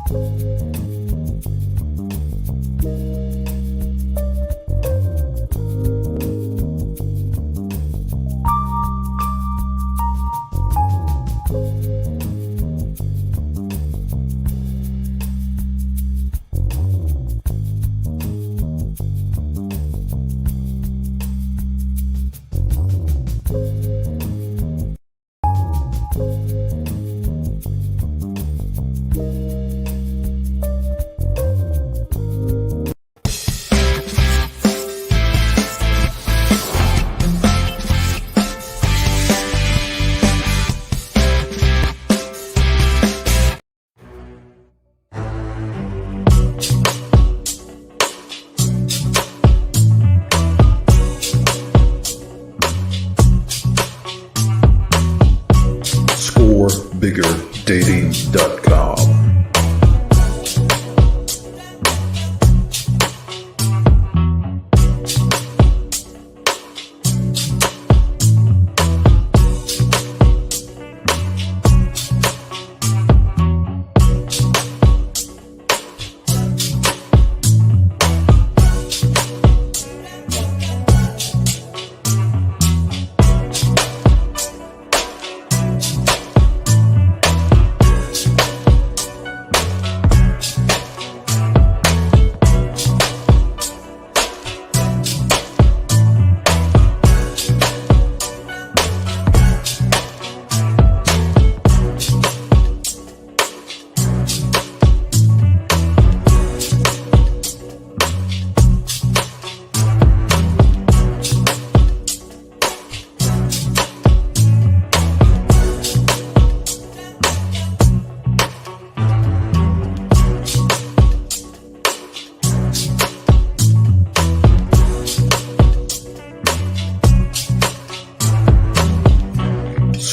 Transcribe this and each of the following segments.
ScoreBiggerDating.com.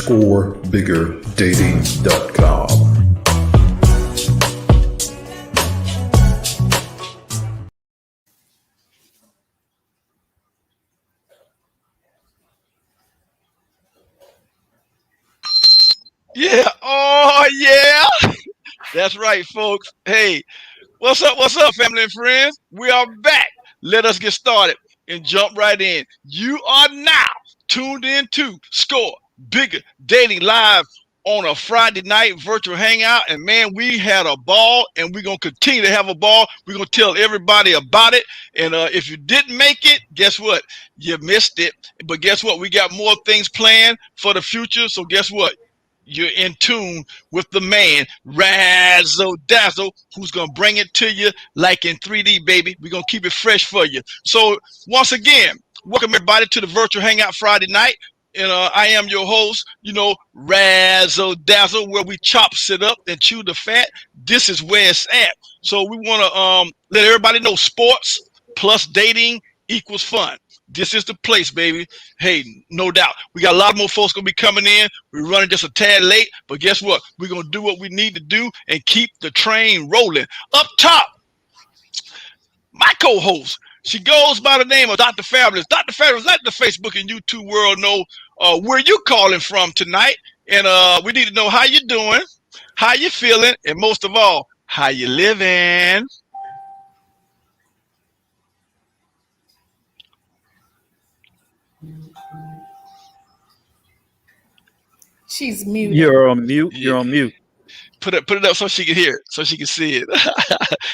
ScoreBiggerDating.com. Yeah. Oh, yeah. That's right, folks. Hey, what's up? What's up, family and friends? We are back. Let us get started and jump right in. You are now tuned in to Score Bigger Dating live on a Friday night virtual hangout. And man, we had a ball and we're going to continue to have a ball. We're going to tell everybody about it. And if you didn't make it, guess what? You missed it. But guess what? We got more things planned for the future. So guess what? You're in tune with the man, Razzle Dazzle, who's going to bring it to you like in 3D, baby. We're going to keep it fresh for you. So once again, welcome everybody to the virtual hangout Friday night. And I am your host, Razzle Dazzle, where we chop, sit up, and chew the fat. This is where it's at. So we want to let everybody know sports plus dating equals fun. This is the place, baby. Hey, no doubt. We got a lot more folks going to be coming in. We're running just a tad late, but guess what? We're going to do what we need to do and keep the train rolling. Up top, my co-host, she goes by the name of Dr. Fabulous. Dr. Fabulous, let the Facebook and YouTube world know where you calling from tonight. And we need to know how you doing, how you feeling, and most of all, how you living. She's muted. You're on mute. You're on mute. Put it up so she can hear it, so she can see it.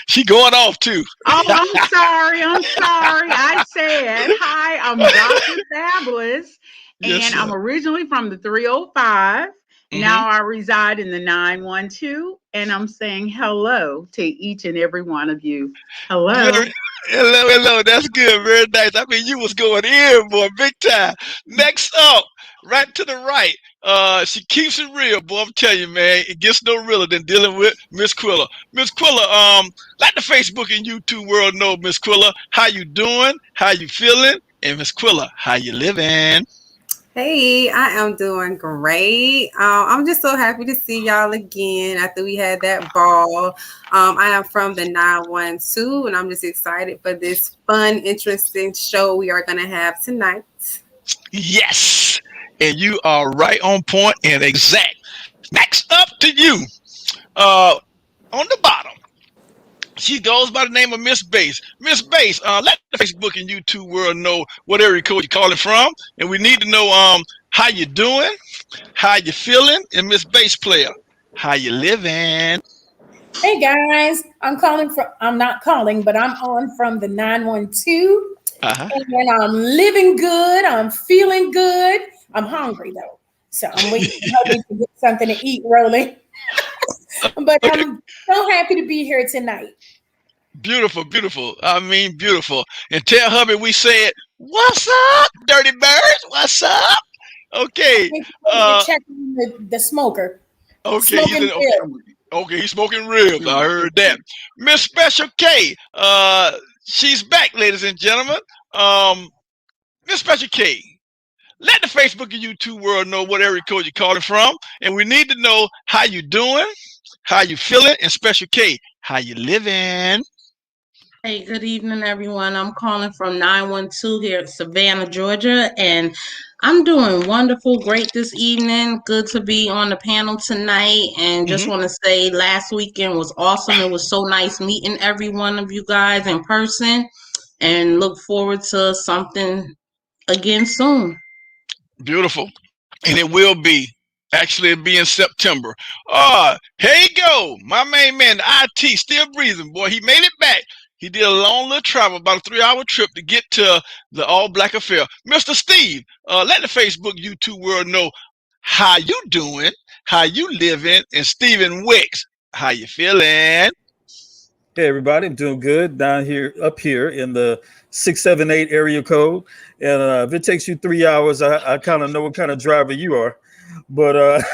She going off too. Oh, I'm sorry. I said, hi, I'm Dr. Fabulous, and Yes, I'm originally from the 305. Now I reside in the 912, and I'm saying hello to each and every one of you. Hello. Hello. That's good. Very nice. I mean, you was going in, boy, big time. Next up, right to the right. She keeps it real, boy. I'm telling you, man, it gets no realer than dealing with Miss Quilla. Miss Quilla, let the Facebook and YouTube world know, Miss Quilla, how you doing, how you feeling, and Miss Quilla, how you living. Hey, I am doing great. I'm just so happy to see y'all again after we had that ball. I am from the 912, and I'm just excited for this fun, interesting show we are going to have tonight. Yes, and you are right on point and exact. Next up to you, on the bottom, She goes by the name of Miss Bass. Miss Bass, let the Facebook and YouTube world know what area code you're calling from, and we need to know how you doing, how you feeling, and Miss Bass player, how you living. Hey guys, I'm not calling, but I'm on from the 912. Uh-huh. And I'm living good. I'm feeling good. I'm hungry though. So I'm waiting for hubby to get something to eat, rolling. But Okay. I'm so happy to be here tonight. Beautiful, beautiful. I mean, beautiful. And tell hubby we said, "What's up, dirty birds? What's up?" Okay. To check on the smoker. Okay. Smoking ribs. Okay. He's smoking ribs. I heard that. Miss Special K. She's back, ladies and gentlemen. Miss Special K. Let the Facebook and YouTube world know what area code you're calling from, and we need to know how you doing, how you feeling, and Special K, how you living. Hey, good evening, everyone. I'm calling from 912 here at Savannah, Georgia, and I'm doing wonderful, great this evening. Good to be on the panel tonight, and just want to say last weekend was awesome. It was so nice meeting every one of you guys in person, and look forward to something again soon. Beautiful. And it will be. Actually, it'll be in September. Here you go. My main man, the IT, still breathing, boy. He made it back. He did a long little travel, about a 3-hour trip to get to the All Black Affair. Mr. Steve, let the Facebook, YouTube world know how you doing, how you living, and Stephen Wicks, how you feeling? Hey everybody, I'm doing good up here in the 678 area code. And if it takes you 3 hours, I kind of know what kind of driver you are, but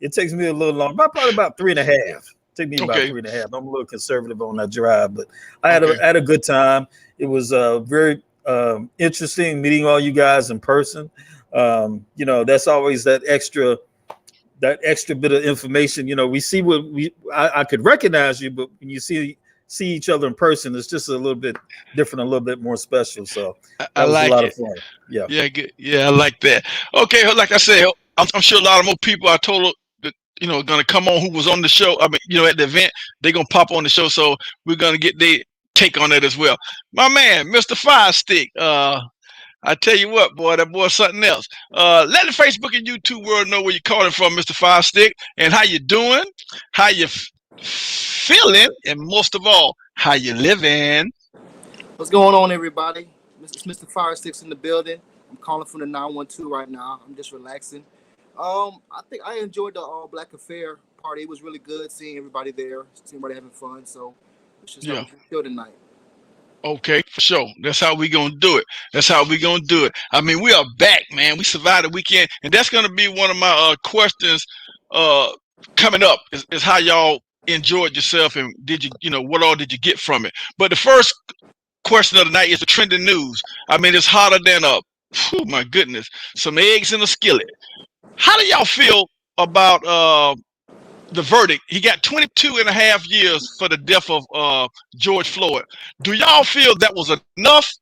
it takes me a little long, probably about 3.5. Take me about 3.5. I'm a little conservative on that drive, but I had a good time. It was very interesting meeting all you guys in person. That's always that extra bit of information. We see what I could recognize you, but when you see each other in person, it's just a little bit different, a little bit more special. So that was a lot of fun. Yeah, good. Yeah, I like that. Okay, like I said, I'm sure a lot of more people are told that going to come on who was on the show. I mean, at the event, they're going to pop on the show, so we're going to get their take on that as well. My man, Mr. Fire Stick. I tell you what, boy, that boy's something else. Let the Facebook and YouTube world know where you're calling from, Mr. Fire Stick, and how you doing, how you feeling, and most of all, how you living. What's going on, everybody? It's Mr. Fire Sticks in the building. I'm calling from the 912 right now. I'm just relaxing. I think I enjoyed the All Black Affair party. It was really good seeing everybody there, seeing everybody having fun. So let's just have a good show tonight. Okay, for sure. That's how we gonna do it. I mean, we are back, man. We survived the weekend, and that's gonna be one of my questions coming up is how y'all enjoyed yourself, and did you what all did you get from it? But the first question of the night is the trending news. I mean, it's hotter than oh my goodness, some eggs in a skillet. How do y'all feel about the verdict? He got 22.5 years for the death of George Floyd. Do y'all feel that was enough,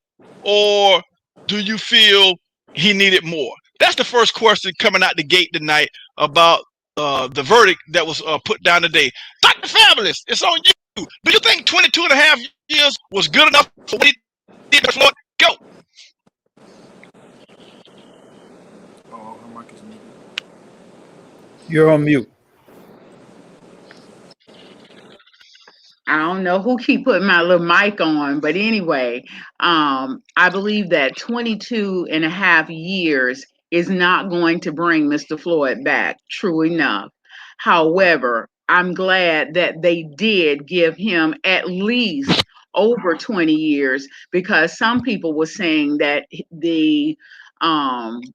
or do you feel he needed more? That's the first question coming out the gate tonight about the verdict that was put down today. Dr. Fabulous, it's on you. Do you think 22.5 years was good enough for what he did to Floyd? Go. Oh, her mic is muted. You're on mute. I don't know who keep putting my little mic on, but anyway, I believe that 22.5 years is not going to bring Mr. Floyd back, true enough. However, I'm glad that they did give him at least over 20 years, because some people were saying that the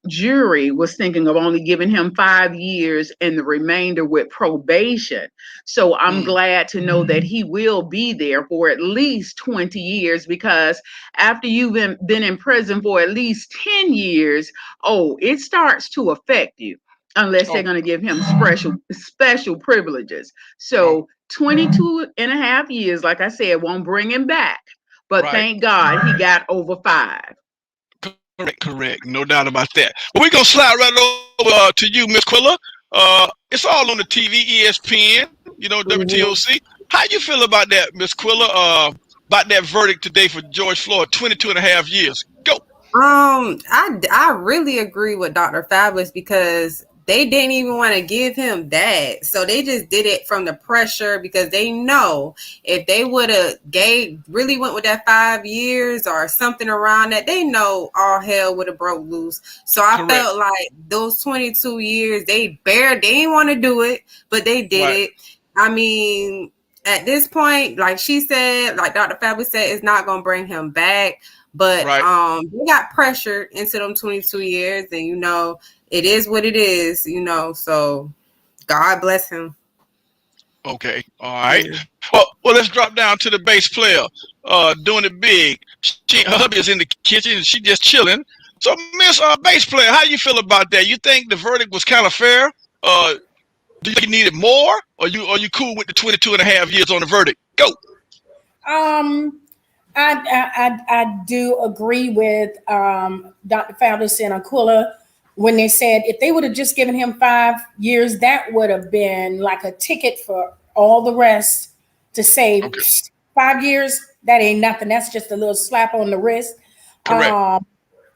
jury was thinking of only giving him 5 years and the remainder with probation. So I'm glad to know that he will be there for at least 20 years, because after you've been in prison for at least 10 years, it starts to affect you unless they're going to give him special privileges. So 22.5 years, like I said, won't bring him back. But thank God he got over 5. Correct. No doubt about that. But we're going to slide right over to you, Miss Quilla. It's all on the TV, ESPN, WTOC. How you feel about that, Miss Quilla? About that verdict today for George Floyd, 22.5 years. Go. I really agree with Dr. Fabulous because they didn't even want to give him that. So they just did it from the pressure because they know if they would have really went with that 5 years or something around that, they know all hell would have broke loose. So I felt like those 22 years, they didn't want to do it, but they did it. I mean, at this point, like she said, like Dr. Fabulous said, it's not going to bring him back. But they got pressured into them 22 years, and it is what it is, so God bless him. Okay, all right. Well, let's drop down to the bass player, doing it big. Her hubby is in the kitchen and she just chilling. So, Miss bass player, how you feel about that? You think the verdict was kind of fair? Do you think you needed more, or you cool with the 22.5 years on the verdict? Go. I do agree with Dr. Fabulous and Aquila when they said if they would have just given him 5 years, that would have been like a ticket for all the rest to say 5 years, that ain't nothing. That's just a little slap on the wrist. Correct.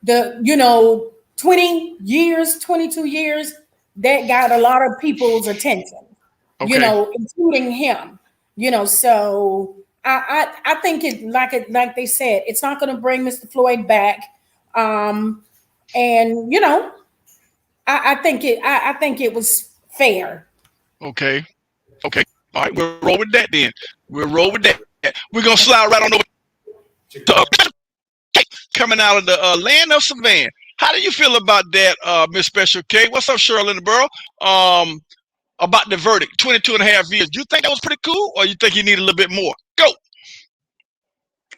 20 years, 22 years, that got a lot of people's attention, including him, so I think like they said, it's not going to bring Mr. Floyd back. I think it was fair. Okay. All right, we'll roll with that then. We're going to slide right on over to coming out of the land of Savannah. How do you feel about that, Miss Special K? What's up, Cheryl in the borough? About the verdict, 22.5 years. Do you think that was pretty cool, or you think you need a little bit more? Go.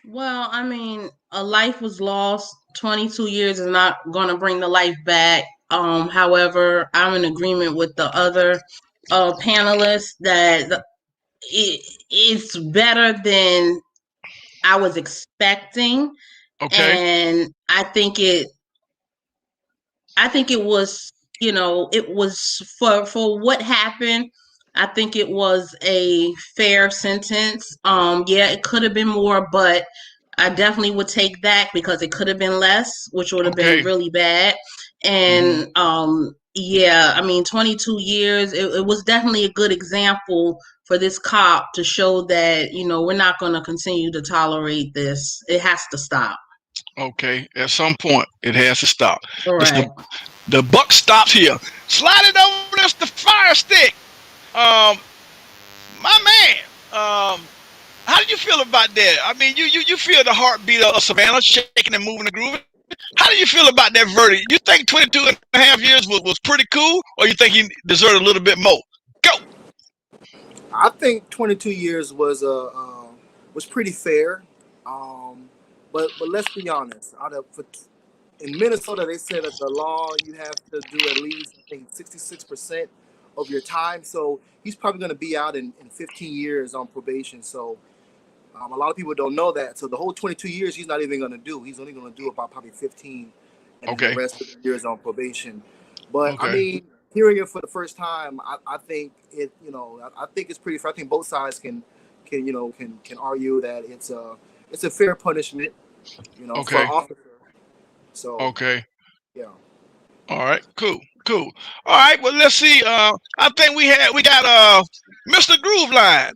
Well, I mean, a life was lost. 22 years is not going to bring the life back. However, I'm in agreement with the other panelists that it's better than I was expecting. Okay. And I think it was, it was for what happened. I think it was a fair sentence. Yeah, it could have been more, but I definitely would take that because it could have been less, which would have been really bad. And yeah, I mean, 22 years, it was definitely a good example for this cop to show that, we're not going to continue to tolerate this. It has to stop. Okay, at some point, it has to stop. Right. The buck stops here. Slide it over us, the fire stick. My man, how do you feel about that? I mean, you feel the heartbeat of Savannah shaking and moving and grooving. How do you feel about that verdict? You think 22.5 years was pretty cool, or you think he deserved a little bit more? Go. I think 22 years was pretty fair. But let's be honest. In Minnesota, they said that the law you have to do at least, I think, 66% of your time. So he's probably going to be out in 15 years on probation. So a lot of people don't know that. So the whole 22 years he's not even going to do. He's only going to do about probably 15, and then the rest of the years on probation. But I mean, hearing it for the first time, I think it. I think it's pretty fair. I think both sides can argue that it's a fair punishment. For an officer. So yeah. All right, cool. All right, well, let's see. I think we got Mr. Groove Line.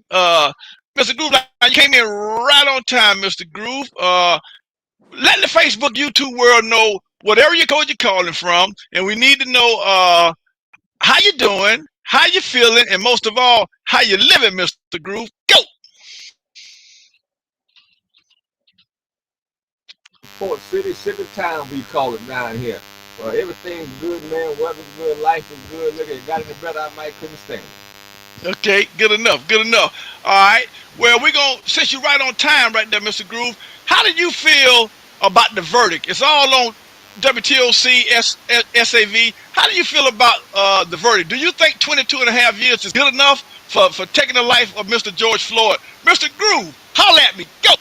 Mr. Groove Line, you came in right on time, Mr. Groove. Let the Facebook, YouTube world know what area code you're calling from, and we need to know how you doing, how you feeling, and most of all, how you living, Mr. Groove. Go. Port City, Sugar Town, we call it down here. Everything's good, man. Weather's good, life is good. Look, it got any better, I might couldn't stand it. Okay, good enough. All right. Well, since you're right on time right there, Mr. Groove, how do you feel about the verdict? It's all on WTOC, SAV. How do you feel about the verdict? Do you think 22.5 years is good enough for taking the life of Mr. George Floyd? Mr. Groove, holler at me. Go.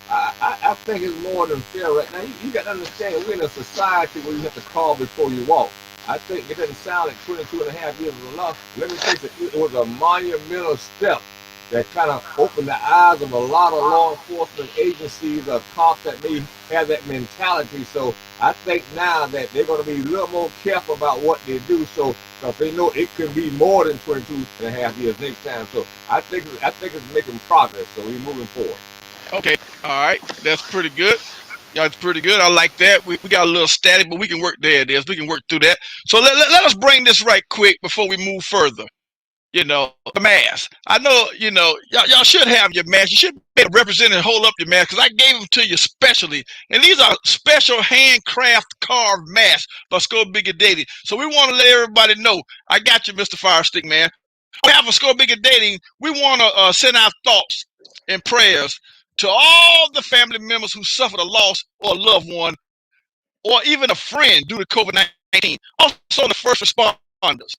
I think it's more than fair right now. You got to understand, we're in a society where you have to crawl before you walk. I think it doesn't sound like 22.5 years is enough. Let me tell you, it was a monumental step that kind of opened the eyes of a lot of law enforcement agencies or cops that may have that mentality. So I think now that they're going to be a little more careful about what they do. So because they know it could be more than 22 and a half years next time. So I think it's making progress. So we're moving forward. Okay. All right. That's pretty good. Yeah, it's pretty good. I like that. We got a little static, but we can work. There it is. We can work through that. So let us bring this right quick before we move further. The mask. I know, y'all should have your mask. You should be able to represent and hold up your mask because I gave them to you specially. And these are special handcraft carved masks by ScoreBiggerDating. So we want to let everybody know. I got you, Mr. Firestick, man. On behalf of ScoreBiggerDating, we want to send our thoughts and prayers to all the family members who suffered a loss or a loved one or even a friend due to COVID-19. Also the first responders.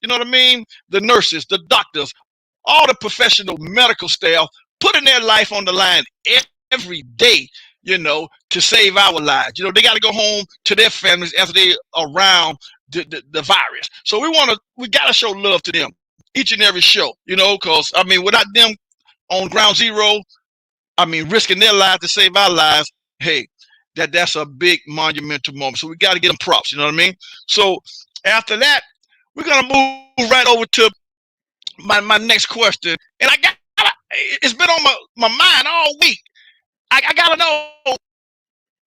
You know what I mean? The nurses, the doctors, all the professional medical staff putting their life on the line every day, to save our lives. They got to go home to their families after they around the virus. So we got to show love to them each and every show, because, without them on ground zero, risking their lives to save our lives, hey, that's a big monumental moment. So we got to get them props, you know what I mean? So after that, we're going to move right over to my next question. And it's been on my mind all week. I got to know,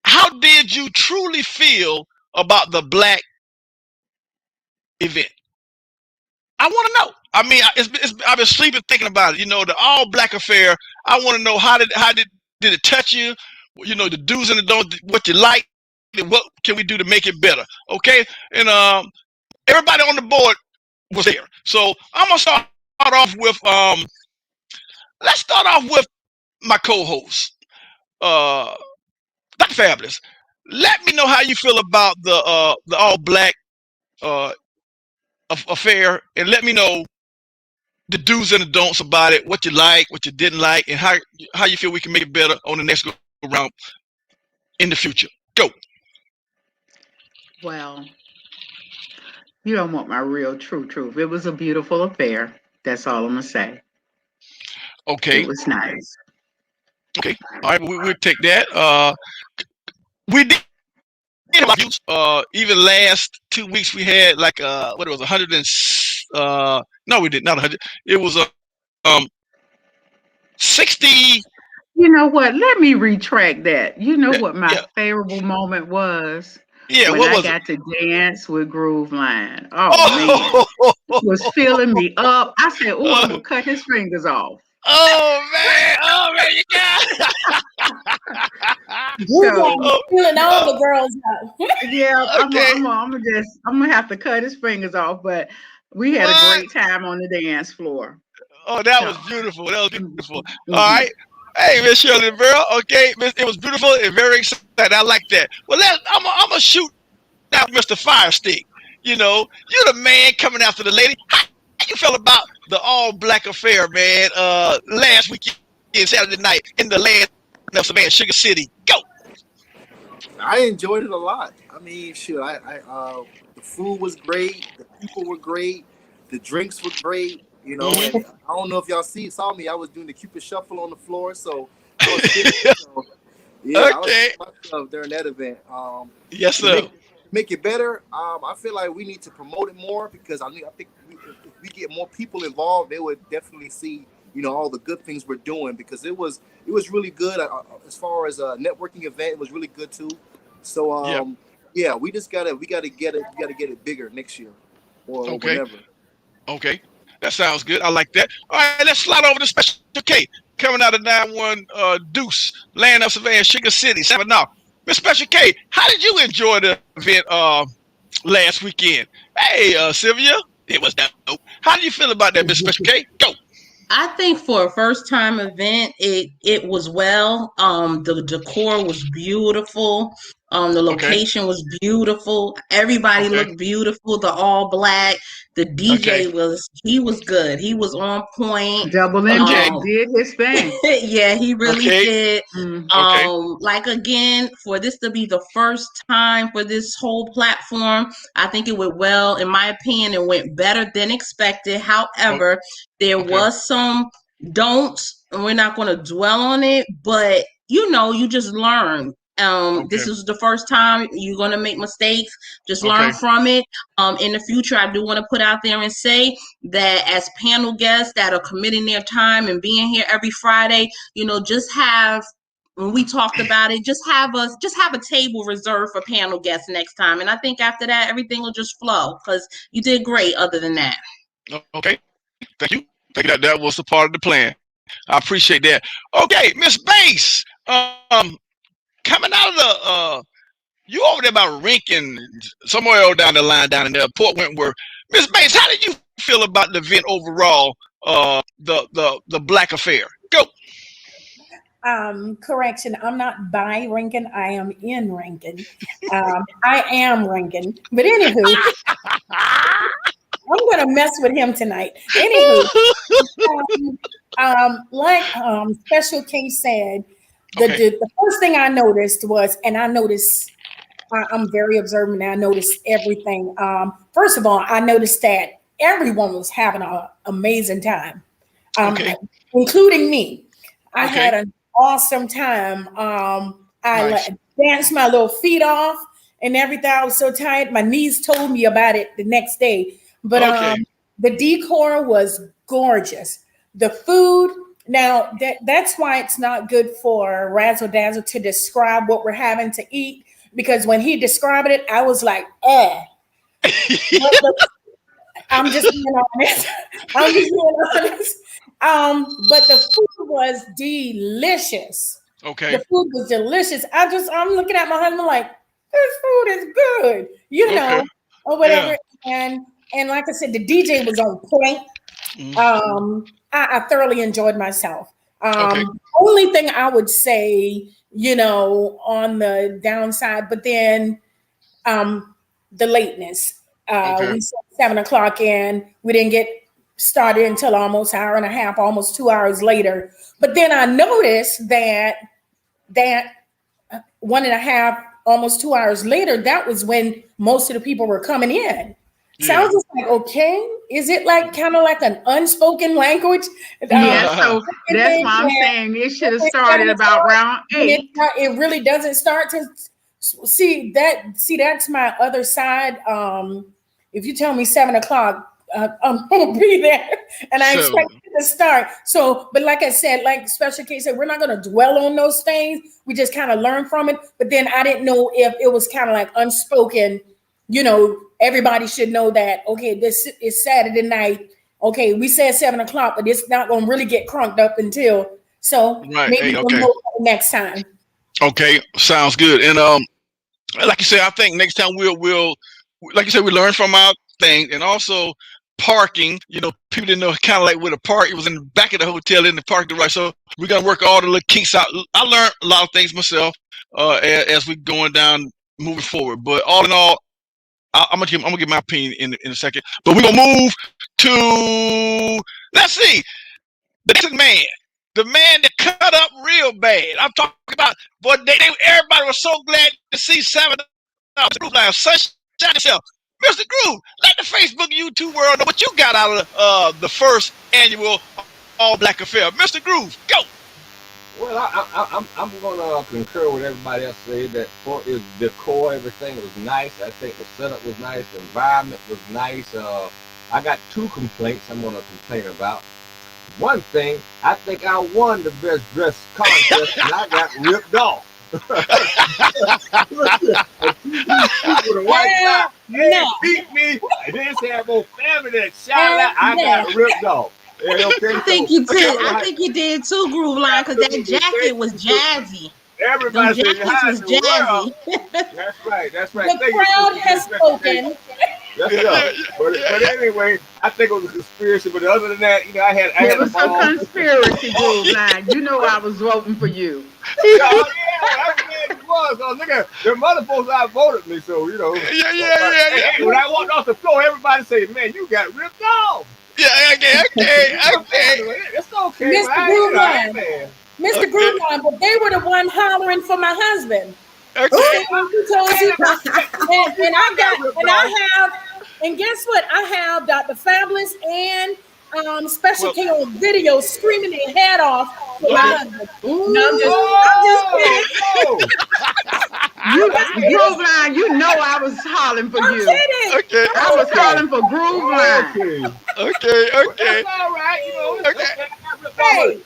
how did you truly feel about the Black event? I want to know. I've been sleeping thinking about it. The all Black affair. I want to know how did it touch you? The do's and the don'ts, what you like, and what can we do to make it better? Okay, and everybody on the board was there. So I'm gonna start off with let's start off with my co-host, Dr. Fabulous. Let me know how you feel about the all Black affair, and let me know the do's and the don'ts about it, what you like, what you didn't like, and how you feel we can make it better on the next go round in the future. Go. Well, you don't want my real true truth. It was a beautiful affair. That's all I'm gonna say. Okay. It was nice. Okay. All right. We'll take that. We did a lot of views. Even last 2 weeks we had like what it was 100 and no, we did not 100. It was 60. You know what? Let me retract that. You know Yeah. what my Yeah. favorable moment was? Yeah. When What I was it? got to dance with Groove Line. Oh man, Oh. he was filling me up. I said, "Oh, I'm uh, gonna cut his fingers off." oh man. Oh man. You got. Groove So Line was oh, feeling all oh, the girls out. yeah, okay. I'm gonna have to cut his fingers off. But we had a What? great time on the dance floor. Oh, that was So, beautiful. That was beautiful. All mhm. right. Hey, Miss Shirley Burrow. Okay, it was beautiful and very exciting. I like that. Well, I'm gonna shoot out Mr. Firestick. You're the man coming after the lady. How you felt about the all Black affair, man? Last weekend, Saturday night, in the land of Savannah, Sugar City. Go. I enjoyed it a lot. I mean, sure, the food was great, the people were great, the drinks were great. Hmm. And I don't know if y'all saw me. I was doing the Cupid Shuffle on the floor, so I was feeling it. So yeah, I was Okay. feeling myself during that event. Yes, To sir. make it better, I feel like we need to promote it more because I think if we get more people involved, they would definitely see all the good things we're doing because it was really good as far as a networking event. It was really good too. So Yeah. yeah, we gotta get it bigger next year or Okay. whenever. Okay. That sounds good. I like that. All right, let's slide over to Special K. Coming out of 91 Deuce, land of Savannah, Sugar City, 7 now. Miss Special K, how did you enjoy the event last weekend? Hey, Sylvia, it was dope. How do you feel about that, Miss Special K? Go. I think for a first time event, it was well. The decor was beautiful. The Okay. location was beautiful. Everybody Okay. looked beautiful. The all black. The Okay. he was good. He was on point. Double Okay. Impact Um, did his thing. yeah, he really Okay. did. Mm. Okay. Like again, for this to be the first time for this whole platform, I think it went well. In my opinion, it went better than expected. Oh, However, there okay. was some don'ts, and we're not going to dwell on it, but you just learn. This is the first time you're going to make mistakes. Just learn from it. In the future, I do want to put out there and say that as panel guests that are committing their time and being here every Friday, just have, when we talked about it, just have a table reserved for panel guests next time. And I think after that, everything will just flow, because you did great other than that. Okay. Thank you. That was a part of the plan. I appreciate that. Okay, Miss Bass. Coming out of the you over there by Rankin, somewhere else down the line, down in there, Port Wentworth. Miss Bass, how did you feel about the event overall? The Black Affair. Go. Correction, I'm not by Rankin, I am in Rankin. I am Rankin. But anywho, I'm gonna mess with him tonight. Anywho, like Special K said, the first thing I noticed was, and I noticed, I'm very observant, and I noticed everything. First of all, I noticed that everyone was having an amazing time, including me. I had an awesome time. I danced my little feet off and everything. I was so tired. My knees told me about it the next day. But the decor was gorgeous. The food, now that's why it's not good for Razzle Dazzle to describe what we're having to eat, because when he described it, I was like, I'm just being honest. But the food was delicious. Okay. The food was delicious. I'm looking at my husband like, this food is good, or whatever. Yeah. And like I said, the DJ was on point. I thoroughly enjoyed myself. Only thing I would say, on the downside, but then the lateness. We said 7 o'clock and we didn't get started until almost an hour and a half, almost 2 hours later. But then I noticed that 1.5, almost 2 hours later, that was when most of the people were coming in. So I was just like, okay, is it like kind of like an unspoken language? So that's why I'm saying it should have started about round 8. It really doesn't start to see that's my other side. If you tell me 7 o'clock, I'm gonna be there, and I expect it to start. So, but like I said, like Special K said, we're not gonna dwell on those things. We just kind of learn from it. But then I didn't know if it was kind of like unspoken. Everybody should know that. Okay, this is Saturday night. Okay, we said 7 o'clock, but it's not gonna really get crunked up until maybe we'll know next time. Okay, sounds good. And like you said, I think next time we'll like you said, we learn from our thing, and also parking. People didn't know kind of like where the park. It was in the back of the hotel in the parking lot. So we're gonna work all the little kinks out. I learned a lot of things myself as we're going down, moving forward. But all in all, I'm gonna give my opinion in a second. But we're gonna move to, let's see, the next man. The man that cut up real bad. I'm talking about, boy, everybody was so glad to see 7 Groove Sunshine itself. Mr. Groove, let the Facebook YouTube world know what you got out of the first annual All Black Affair. Mr. Groove, go. Well, I'm gonna concur with everybody else say that for its decor, everything was nice. I think the setup was nice, the environment was nice. I got 2 complaints I'm gonna complain about. One thing, I think I won the best dress contest and I got ripped off. Beat me. I didn't say I go family that shout out. I got ripped off. I think you did. I think you did too, Groove Line, because that jacket was jazzy. Everybody said was jazzy. That's right. The crowd has spoken. But anyway, I think it was a conspiracy. But other than that, I had it was a conspiracy, Groove Line. I was voting for you. Yeah, that's what it was. Look at their mother folks outvoted me, so Hey, when I walked off the floor, everybody said, "Man, you got ripped off." Yeah, okay. It's okay, Mr. Groove Line. Mr. Groove Line, but they were the one hollering for my husband. Okay. And guess what? I have Dr. Fabulous and Special K on video screaming their head off for my Okay. husband. No, I'm just kidding. Oh, You Groove Line, you know I was hollering for I'm you. kidding. Okay. I was hollering for Groove Line. okay. Okay. Well, Okay. that's all right. You know, it's Okay. okay.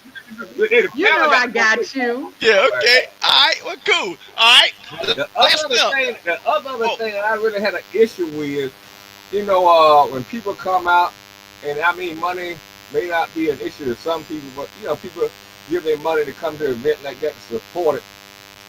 Hey, You know I got you. Yeah. Okay. All right. Well, cool. All right. The Last other up. thing, the other Oh, thing that I really had an issue with, you know, when people come out, and I mean, money may not be an issue to some people, but you know, people give their money to come to an event like that to support it.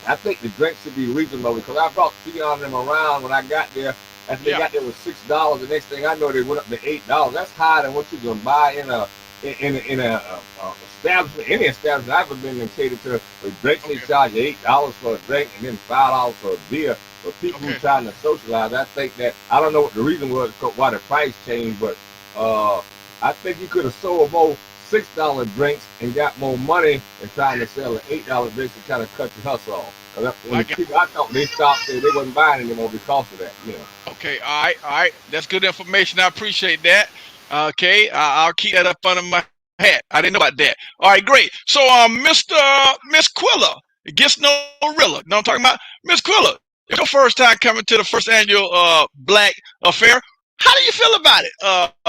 I think the drinks should be reasonable because I brought Theon and them around when I got there. After they yeah. got there with $6, the next thing I know they went up to $8. That's higher than what you can buy in a establishment. Any establishment I've ever been in catered to, with drinks they charge you $8 for a drink and then $5 for a beer. For people who Okay. trying to socialize, I think that I don't know what the reason was why the price changed, but I think you could have sold more $6 drinks and got more money than trying to sell an $8 drinks and kind of cut your hustle off. When I the got. people I thought they stopped there, they wasn't buying anymore because of that. You know. Okay. All right. All right. That's good information. I appreciate that. Okay. I'll keep that up under my hat. I didn't know about that. All right. Great. So, Miss Quilla, it gets no realer. Know what I'm talking about? Miss Quilla, it's your first time coming to the first annual Black Affair. How do you feel about it,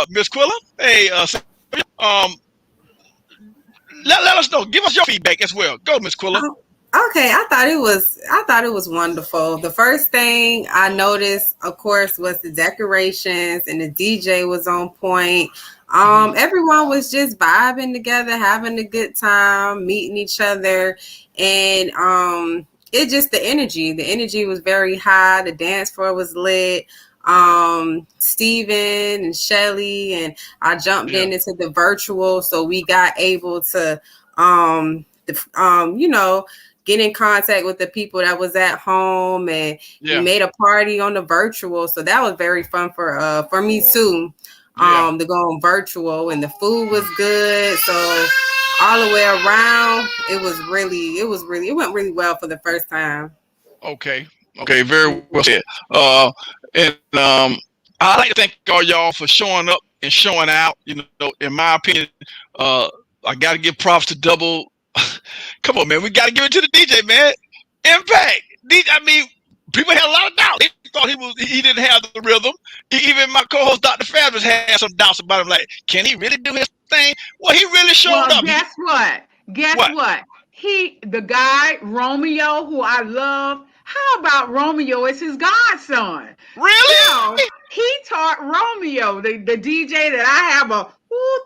Miss Quilla? Hey, um, let us know. Give us your feedback as well. Go, Miss Quilla. Okay, I thought it was wonderful. The first thing I noticed, of course, was the decorations, and the DJ was on point. Everyone was just vibing together, having a good time, meeting each other, and it just the energy was very high. The dance floor was lit. Steven and Shelly, and I jumped Yeah. in into the virtual, so we got able to you know, get in contact with the people that was at home, and Yeah. we made a party on the virtual, so that was very fun for me too. Yeah. To go on virtual, and the food was good, so all the way around it went really well for the first time. Okay. Okay. Very well said. And I like to thank all y'all for showing up and showing out. You know, in my opinion, I got to give props to Double. Come on, man. We got to give it to the DJ, man. Impact. I mean, people had a lot of doubt. They thought he didn't have the rhythm. Even my co-host Dr. Fabulous had some doubts about him. Like, can he really do his thing? Well, he really showed Well, up. guess what? Guess what? The guy, Romeo, who I love, how about Romeo as his godson? Really? So he taught Romeo, the DJ that I have a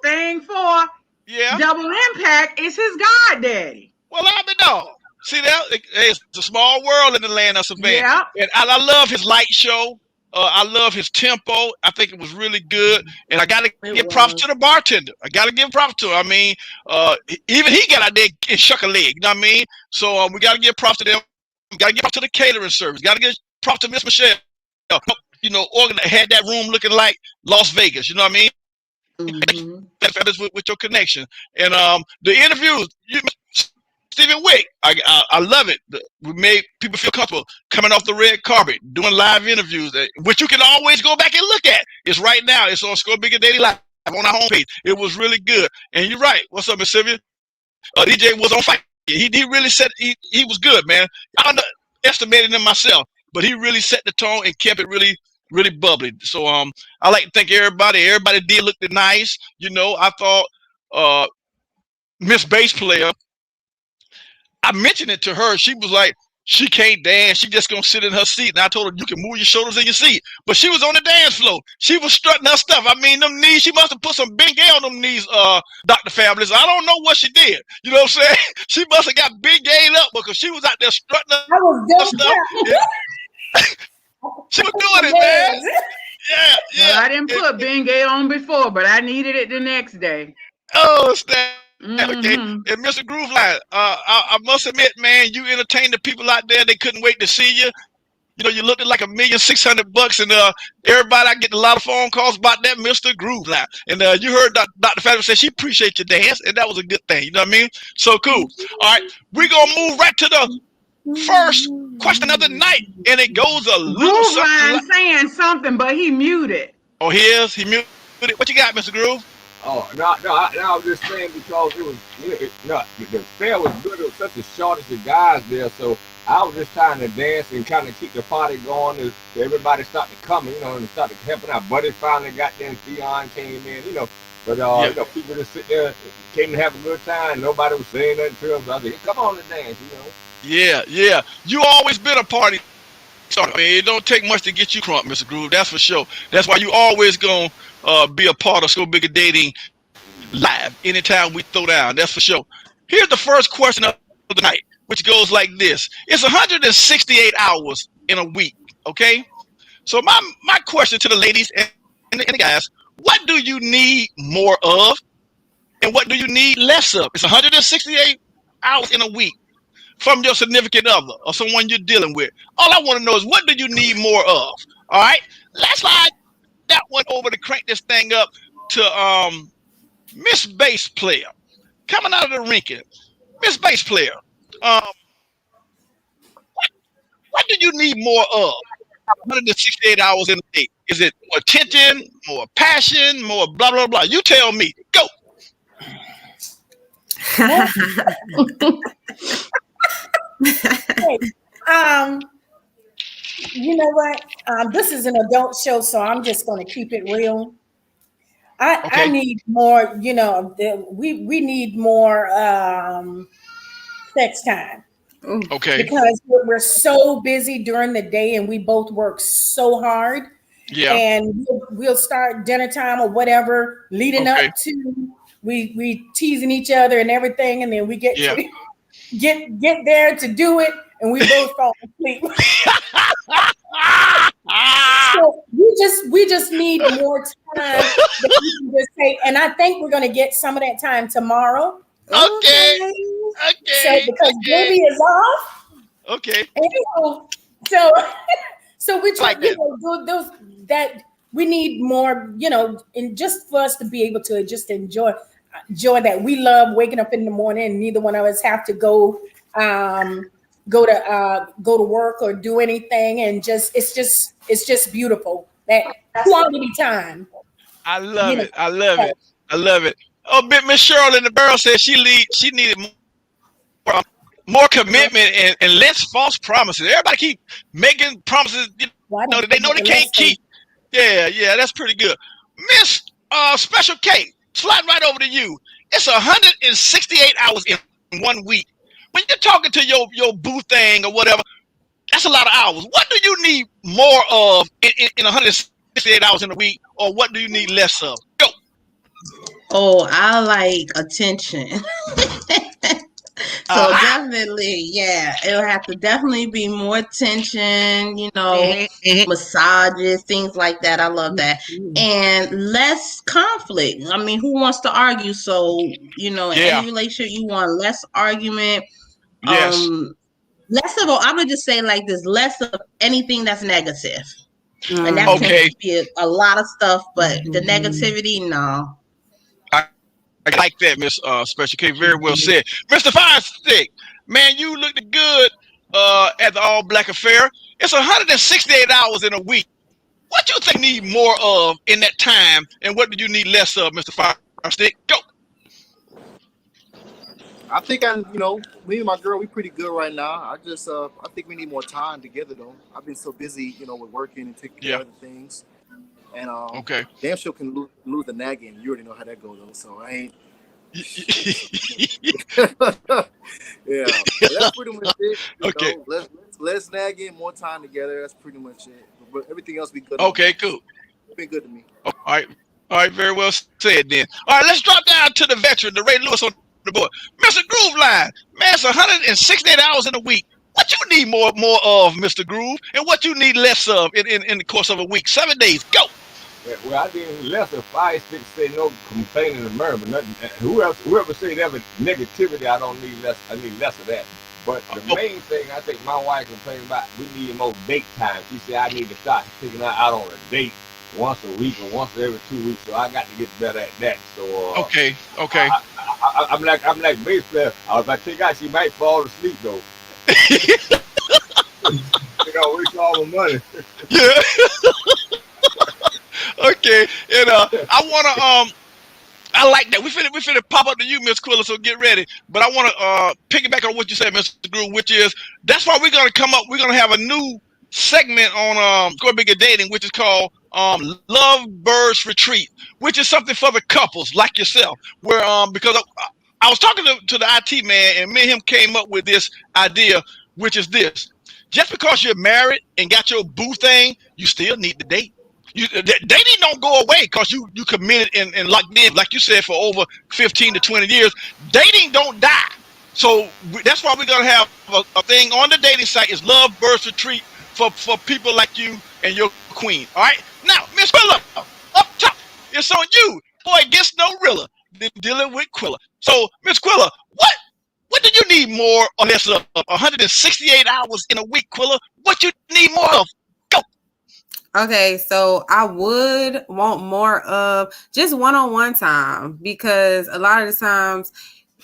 thing for. Yeah. Double Impact is his goddaddy. Well, I mean, no. See that? It's a small world in the land of Savannah. Yeah. And I love his light show. I love his tempo. I think it was really good. And I got to give props to the bartender. I got to give props to him. I mean, even he got out there and shook a leg. You know what I mean? So we got to give props to them. We got to give props to the catering service. Got to give props to Miss Michelle. You know, had that room looking like Las Vegas. You know what I mean? That's with your connection. And the interviews, Stephen Wick, I love it. We made people feel comfortable coming off the red carpet, doing live interviews, which you can always go back and look at. It's right now. It's on ScoreBiggerDating Live on our homepage. It was really good. And you're right. What's up, Miss Sylvia? DJ was on fire. He really said he was good, man. I underestimated him myself, but he really set the tone and kept it really, really bubbly. So I like to thank everybody. Everybody did look nice. You know, I thought Miss Bass Player, I mentioned it to her. She was like, she can't dance. She just gonna sit in her seat. And I told her, you can move your shoulders in your seat. But she was on the dance floor. She was strutting her stuff. I mean, them knees, she must have put some big A on them knees, Dr. Fabulous. I don't know what she did. You know what I'm saying? She must have got big A up because she was out there strutting her stuff. Yeah. She was doing it, man. Yeah, yeah. Well, I didn't put Bengay on before, but I needed it the next day. Oh, Stan. Okay. And Mr. Grooveline, I must admit, man, you entertained the people out there. They couldn't wait to see you. You know, you looked at like $1,600,000, and everybody, I get a lot of phone calls about that Mr. Grooveline. And you heard Dr. Fabulous say she appreciates your dance, and that was a good thing. You know what I mean? So cool. All right, we're gonna move right to the first question of the night, and it goes a little something. Grooveline saying something, but he muted. Oh, he is. He muted. What you got, Mr. Groove? Oh no! I was just saying because it was no, the fair was good. It was such a shortage of guys there, so I was just trying to dance and kind of keep the party going. As everybody started coming, and started helping out. Buddy finally got there, and Theon came in, But Yeah. people just sit there, came to have a good time. Nobody was saying nothing to them. So I said, "Come on and dance." Yeah. You always been a party starter. I mean, it don't take much to get you crunk, Mr. Groove. That's for sure. That's why you always gonna be a part of Score Bigger Dating live anytime we throw down. That's for sure. Here's the first question of the night, which goes like this: it's 168 hours in a week. Okay. So my question to the ladies and the guys: what do you need more of, and what do you need less of? It's 168 hours in a week from your significant other or someone you're dealing with. All I want to know is what do you need more of? All right, let's slide that one over to crank this thing up to Miss Bass Player coming out of the ranking. Miss Bass Player, um, what do you need more of? 168 hours in a day. Is it more attention, more passion, more blah blah blah? You tell me. Go. Hey, you know what? This is an adult show, so I'm just going to keep it real. I Okay. need more. We need more sex time Okay. because we're so busy during the day, and we both work so hard. Yeah. And we'll start dinner time or whatever, leading Okay. up to we teasing each other and everything, and then we get Yeah. to get there to do it, and we both fall asleep. So we just need more time that we can just take, and I think we're going to get some of that time tomorrow. Okay. So because Gabby is off, Okay. and so so we try, Like that. those that we need more, and just for us to be able to just enjoy that. We love waking up in the morning, and neither one of us have to go to work or do anything, and it's just beautiful, that quality time. I You love know, it. I love it. I love it. Oh, bit Miss Cheryl in the barrel said she needed more commitment and less false promises. Everybody keep making promises, well, I that didn't they think know of they the can't last thing. keep. Yeah, that's pretty good. Miss Special K, slide right over to you. It's 168 hours in 1 week. When you're talking to your boo thing or whatever, that's a lot of hours. What do you need more of in 168 hours in a week, or what do you need less of? Go. Oh, I like attention. So Uh-huh. definitely, yeah, it'll have to definitely be more attention, massages, things like that. I love that. And less conflict. I mean, who wants to argue? So, in any Yeah. relationship, you want less argument, Yes. less of, I would just say like this, less of anything that's negative. And that can Okay. be a lot of stuff, but the negativity, no. I like that, Miss Special K. Very well said. Mr. Firestick, man, you looked good at the All Black Affair. It's 168 hours in a week. What do you think you need more of in that time, and what do you need less of, Mr. Firestick? Go. I think me and my girl, we pretty good right now. I think we need more time together though. I've been so busy, with working and taking care Yeah. of the things, and Okay. damn sure can lose the nagging. You already know how that goes though. So I ain't. Yeah, but that's pretty much it. Okay. Less nagging, more time together. That's pretty much it. But everything else be good. Okay, cool. Been good to me. All right, very well said then. All right, let's drop down to the veteran, the Ray Lewis on the board. Mr. Groove Line, man, it's 168 hours in a week. What you need more of, Mr. Groove, and what you need less of in the course of a week? 7 days, go. Well, I didn't less of 5, 6 say no complaining and murmur. Nothing. Whoever say that with negativity, I don't need less. I need less of that. But the main thing I think my wife complaining about, we need more date time. She said I need to start taking her out on a date once a week or once every 2 weeks. So I got to get better at that. So Okay. I'm like bass player. If I take out, she might fall asleep though. Waste all the money. Yeah. Okay, and I I like that. We finna pop up to you, Miss Quilla, so get ready. But I want to piggyback on what you said, Mr. Groove, which is that's why we're gonna come up. We're gonna have a new segment on Score Bigger Dating, which is called Love Birds Retreat, which is something for the couples like yourself. Where because I was talking to the IT man, and me and him came up with this idea, which is this: just because you're married and got your boo thing, you still need to date. Dating don't go away because you committed and locked in, like you said, for over 15 to 20 years. Dating don't die. So that's why we're gonna have a thing on the dating site is Love Birth Retreat for people like you and your queen. All right, now Miss Quilla, up top, it's on you. Boy, it gets no realer than dealing with Quilla. So Miss Quilla, what do you need more or less of? 168 hours in a week, Quilla. What you need more of? Go. Okay, so I would want more of just one-on-one time, because a lot of the times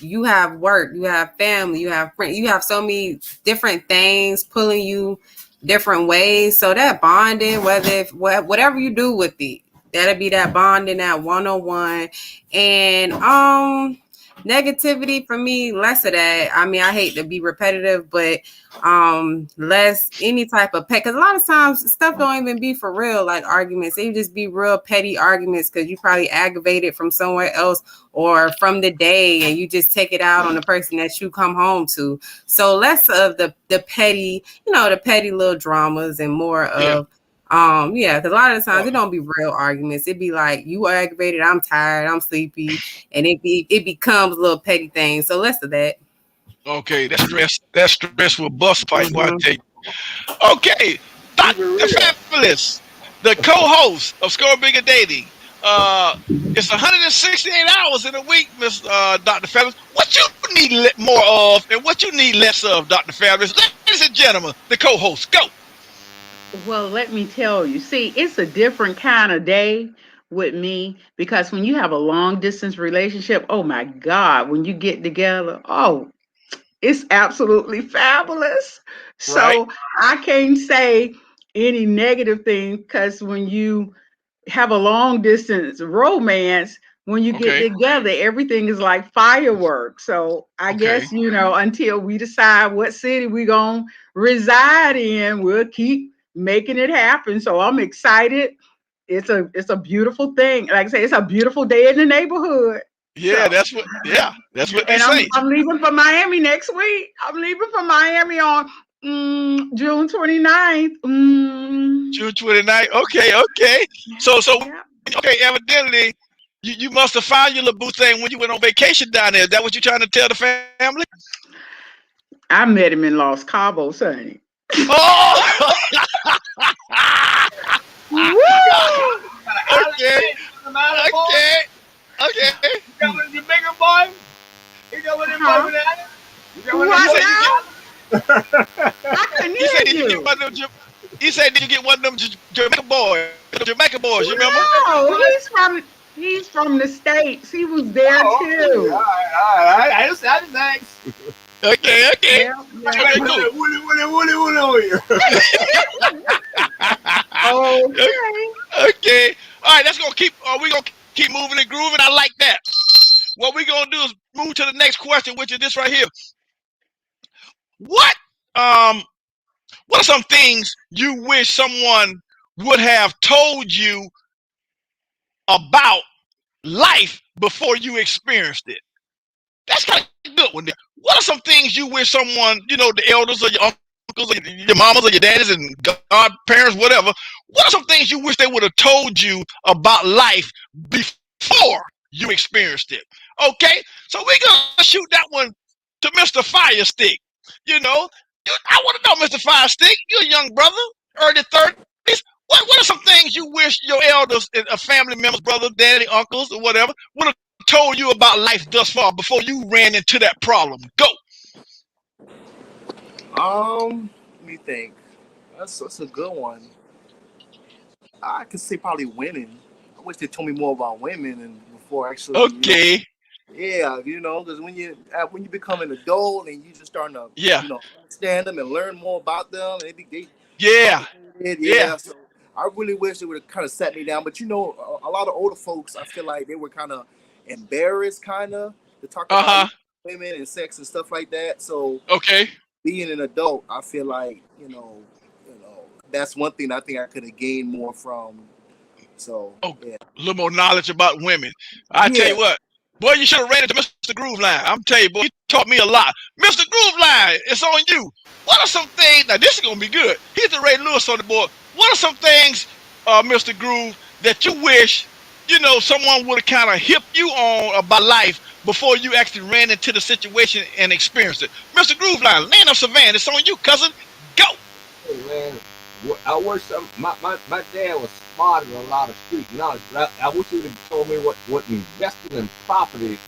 you have work, you have family, you have friends, you have so many different things pulling you different ways. So that bonding, whatever you do with it, that'll be that bonding, that one-on-one. And negativity for me, less of that. I mean, I hate to be repetitive, but less any type of pet, because a lot of times stuff don't even be for real, like arguments. They just be real petty arguments because you probably aggravated from somewhere else or from the day, and you just take it out on the person that you come home to. So less of the petty, the petty little dramas, and more of because a lot of the times it don't be real arguments. It be like, you are aggravated, I'm tired, I'm sleepy, and it becomes little petty things. So less of that. Okay, that stress will bust fight. Boy, I tell you. Okay, Dr. Fabulous, the co-host of Score Bigger Dating. It's 168 hours in a week, Miss Dr. Fabulous. What you need more of, and what you need less of, Dr. Fabulous. Ladies and gentlemen, the co-host, go. Well, let me tell you. See, it's a different kind of day with me because when you have a long distance relationship, oh my God, when you get together, oh, it's absolutely fabulous. Right. So I can't say any negative thing because when you have a long distance romance, when you get Okay. together, everything is like fireworks. So I Okay. guess, until we decide what city we're going to reside in, we'll keep making it happen. So I'm excited. It's a beautiful thing. Like I say, it's a beautiful day in the neighborhood. Yeah, So that's what they and say. I'm leaving for Miami next week. I'm leaving for Miami on June 29th. June 29th. Okay. So Yeah. okay, evidently you must have found your little boo thing when you went on vacation down there. Is that what you're trying to tell the family? I met him in Los Cabos, honey. Oh, Woo! okay, okay, okay. You got one of your bigger boy? You got one of your Huh? boy with You got one of What your now? I couldn't He said, hear "Did you get you. one of them?" He said, "Did you get one of them Jamaica boys? The Jamaica boys, you remember?" No, he's from the States. He was there Oh, okay. All too. right. I just asked. Okay. Yeah, Okay, yeah. cool. Woolly on you. Okay. Okay. All right, that's gonna keep. We gonna keep moving and grooving. I like that. What we gonna do is move to the next question, which is this right here. What um what are some things you wish someone would have told you about life before you experienced it? That's kind of a good one. What are some things you wish someone, the elders or your uncles or your mamas or your daddies and godparents, whatever, what are some things you wish they would have told you about life before you experienced it? Okay, so we're going to shoot that one to Mr. Fire Stick. I want to know, Mr. Fire Stick, you're a young brother, early 30s. What are some things you wish your elders and family members, brother, daddy, uncles, or whatever, would have told you about life thus far before you ran into that problem? Go. Let me think. That's a good one. I could say probably women. I wish they told me more about women and before actually, Okay. yeah, because when you become an adult and you just starting to, Yeah. understand them and learn more about them, and they Yeah. complicated, Yeah. yeah. So I really wish they would have kind of sat me down. But a lot of older folks, I feel like they were kind of embarrassed kind of to talk Uh about huh. women and sex and stuff like that. So Okay. being an adult, I feel like that's one thing I think I could have gained more from. So Oh, yeah, a little more knowledge about women. I tell yeah. you what, boy, you should have ran into Mr. Groove Line. I'm telling you, boy, you taught me a lot. Mr. Groove Line, it's on you. What are some things? Now this is gonna be good. Here's the Ray Lewis on the board. What are some things, Mr. Groove, that you wish someone would have kind of hipped you on about life before you actually ran into the situation and experienced it? Mr. Groove Line, Land of Savannah, it's on you, cousin. Go. Hey man, I wish my dad was smarter than a lot of street knowledge, but I wish he would have told me what investing in property,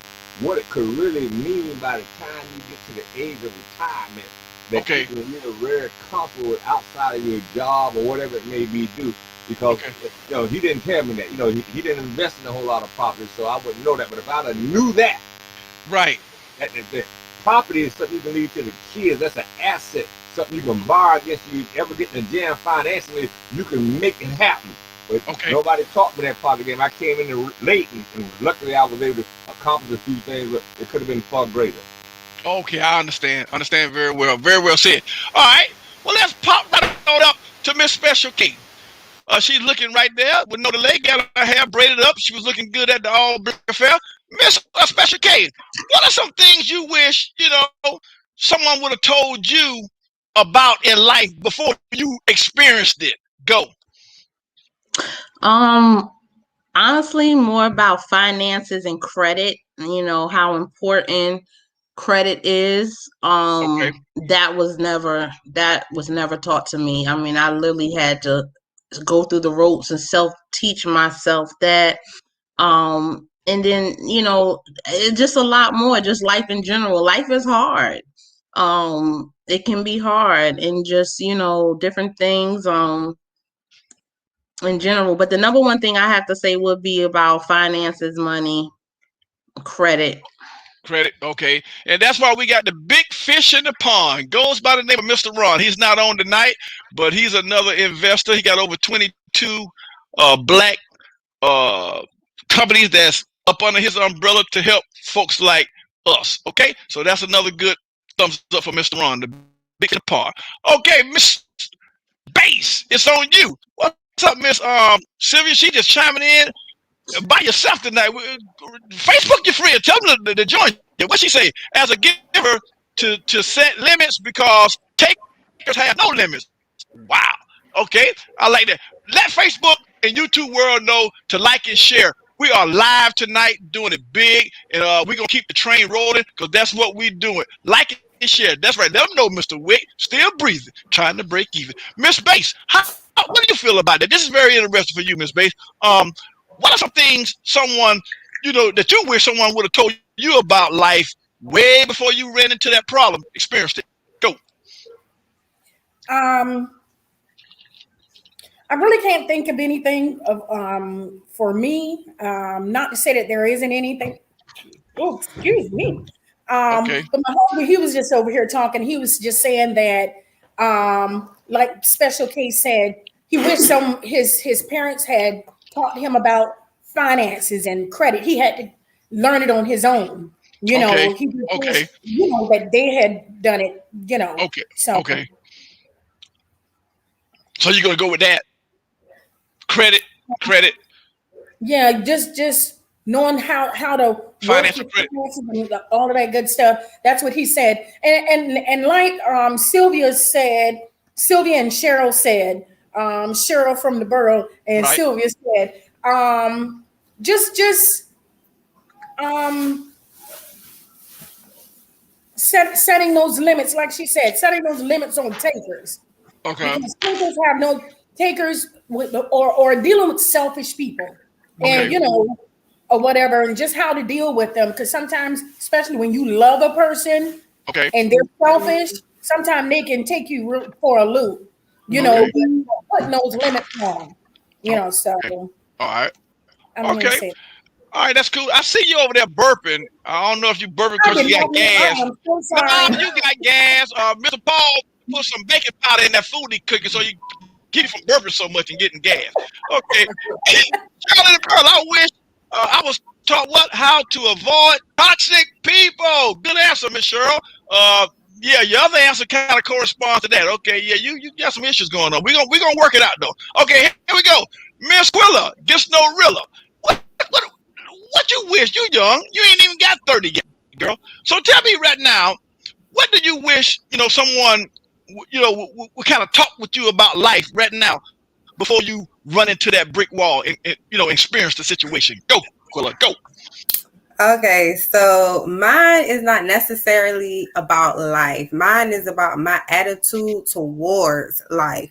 what it could really mean by the time you get to the age of retirement. That Okay. you can really very comfortable with outside of your job or whatever it may be do. Because Okay. he didn't tell me that. He didn't invest in a whole lot of property, so I wouldn't know that. But if I'd have knew that, Right. that property is something you can leave to the kids. That's an asset, something you can borrow against you ever get in the jam financially. You can make it happen. But Okay. nobody taught me that part of the game. I came in there late, and luckily I was able to accomplish a few things, but it could have been far greater. Okay, I understand. Understand very well. Very well said. All right. Well, let's pop right on up to Miss Special K. She's looking right there with no delay, got her hair braided up. She was looking good at the All Black Affair. Miss Special K, what are some things you wish, someone would have told you about in life before you experienced it? Go. Honestly, more about finances and credit, how important credit is. Okay. That was never taught to me. I mean, I literally had to go through the ropes and self teach myself that. And then, it's just a lot more, just life in general. Life is hard. It can be hard, and just, different things. In general, but the number one thing I have to say would be about finances, money, credit. Credit. Okay. And that's why we got the big fish in the pond. Goes by the name of Mr. Ron. He's not on tonight, but he's another investor. He got over 22 black companies that's up under his umbrella to help folks like us. Okay. So that's another good thumbs up for Mr. Ron, the big in the pond. Okay, Miss Base, it's on you. What's up, Miss Sylvia? She just chiming in by yourself tonight. Facebook your friend. Tell them to join you. What she say? As a giver to set limits because takers have no limits. Wow. Okay. I like that. Let Facebook and YouTube world know to like and share. We are live tonight doing it big, and we're going to keep the train rolling because that's what we're doing. Like and share. That's right. Let them know Mr. Wick still breathing, trying to break even. Miss Bass, what do you feel about that? This is very interesting for you, Miss Bass. What are some things someone, that you wish someone would have told you about life way before you ran into that problem, experienced it? Go. I really can't think of anything of for me. Not to say that there isn't anything. Oh, excuse me. Okay. But my husband, he was just over here talking. He was just saying that, like Special Case said, he wished his parents had taught him about finances and credit. He had to learn it on his own. Okay. He Okay. wished, that they had done it. Okay. So Okay. So you're gonna go with that? Credit. yeah, just knowing how to work Financial your credit. finances and all of that good stuff. That's what he said. And like Sylvia and Cheryl said, Cheryl from the borough and Right. Sylvia said, just setting those limits, like she said, setting those limits on takers. Okay. Because takers have no takers or dealing with selfish people. And Okay. or whatever, and just how to deal with them. Because sometimes, especially when you love a person Okay. and they're selfish, sometimes they can take you for a loop, Okay. putting those limits on, so All right. I'm going to Okay. say. All right, that's cool. I see you over there burping. I don't know if you burping I because did you got not mean, gas. I'm so No, sorry. you got gas. Mr. Paul put some baking powder in that food he cooking so you get it from burping so much and getting gas. Okay. Charlie the Pearl, I wish I was taught how to avoid toxic people. Good answer, Miss Cheryl. Yeah, your other answer kind of corresponds to that. Okay, yeah, you got some issues going on. We're gonna work it out though. Okay, here we go. Miss Quilla, gets no rilla. What what you wish? You young. You ain't even got 30 yet, girl. So tell me right now, what do you wish, someone, would kind of talk with you about life right now before you run into that brick wall and experience the situation? Go, Quilla, go. Okay, so mine is not necessarily about life. Mine is about my attitude towards life.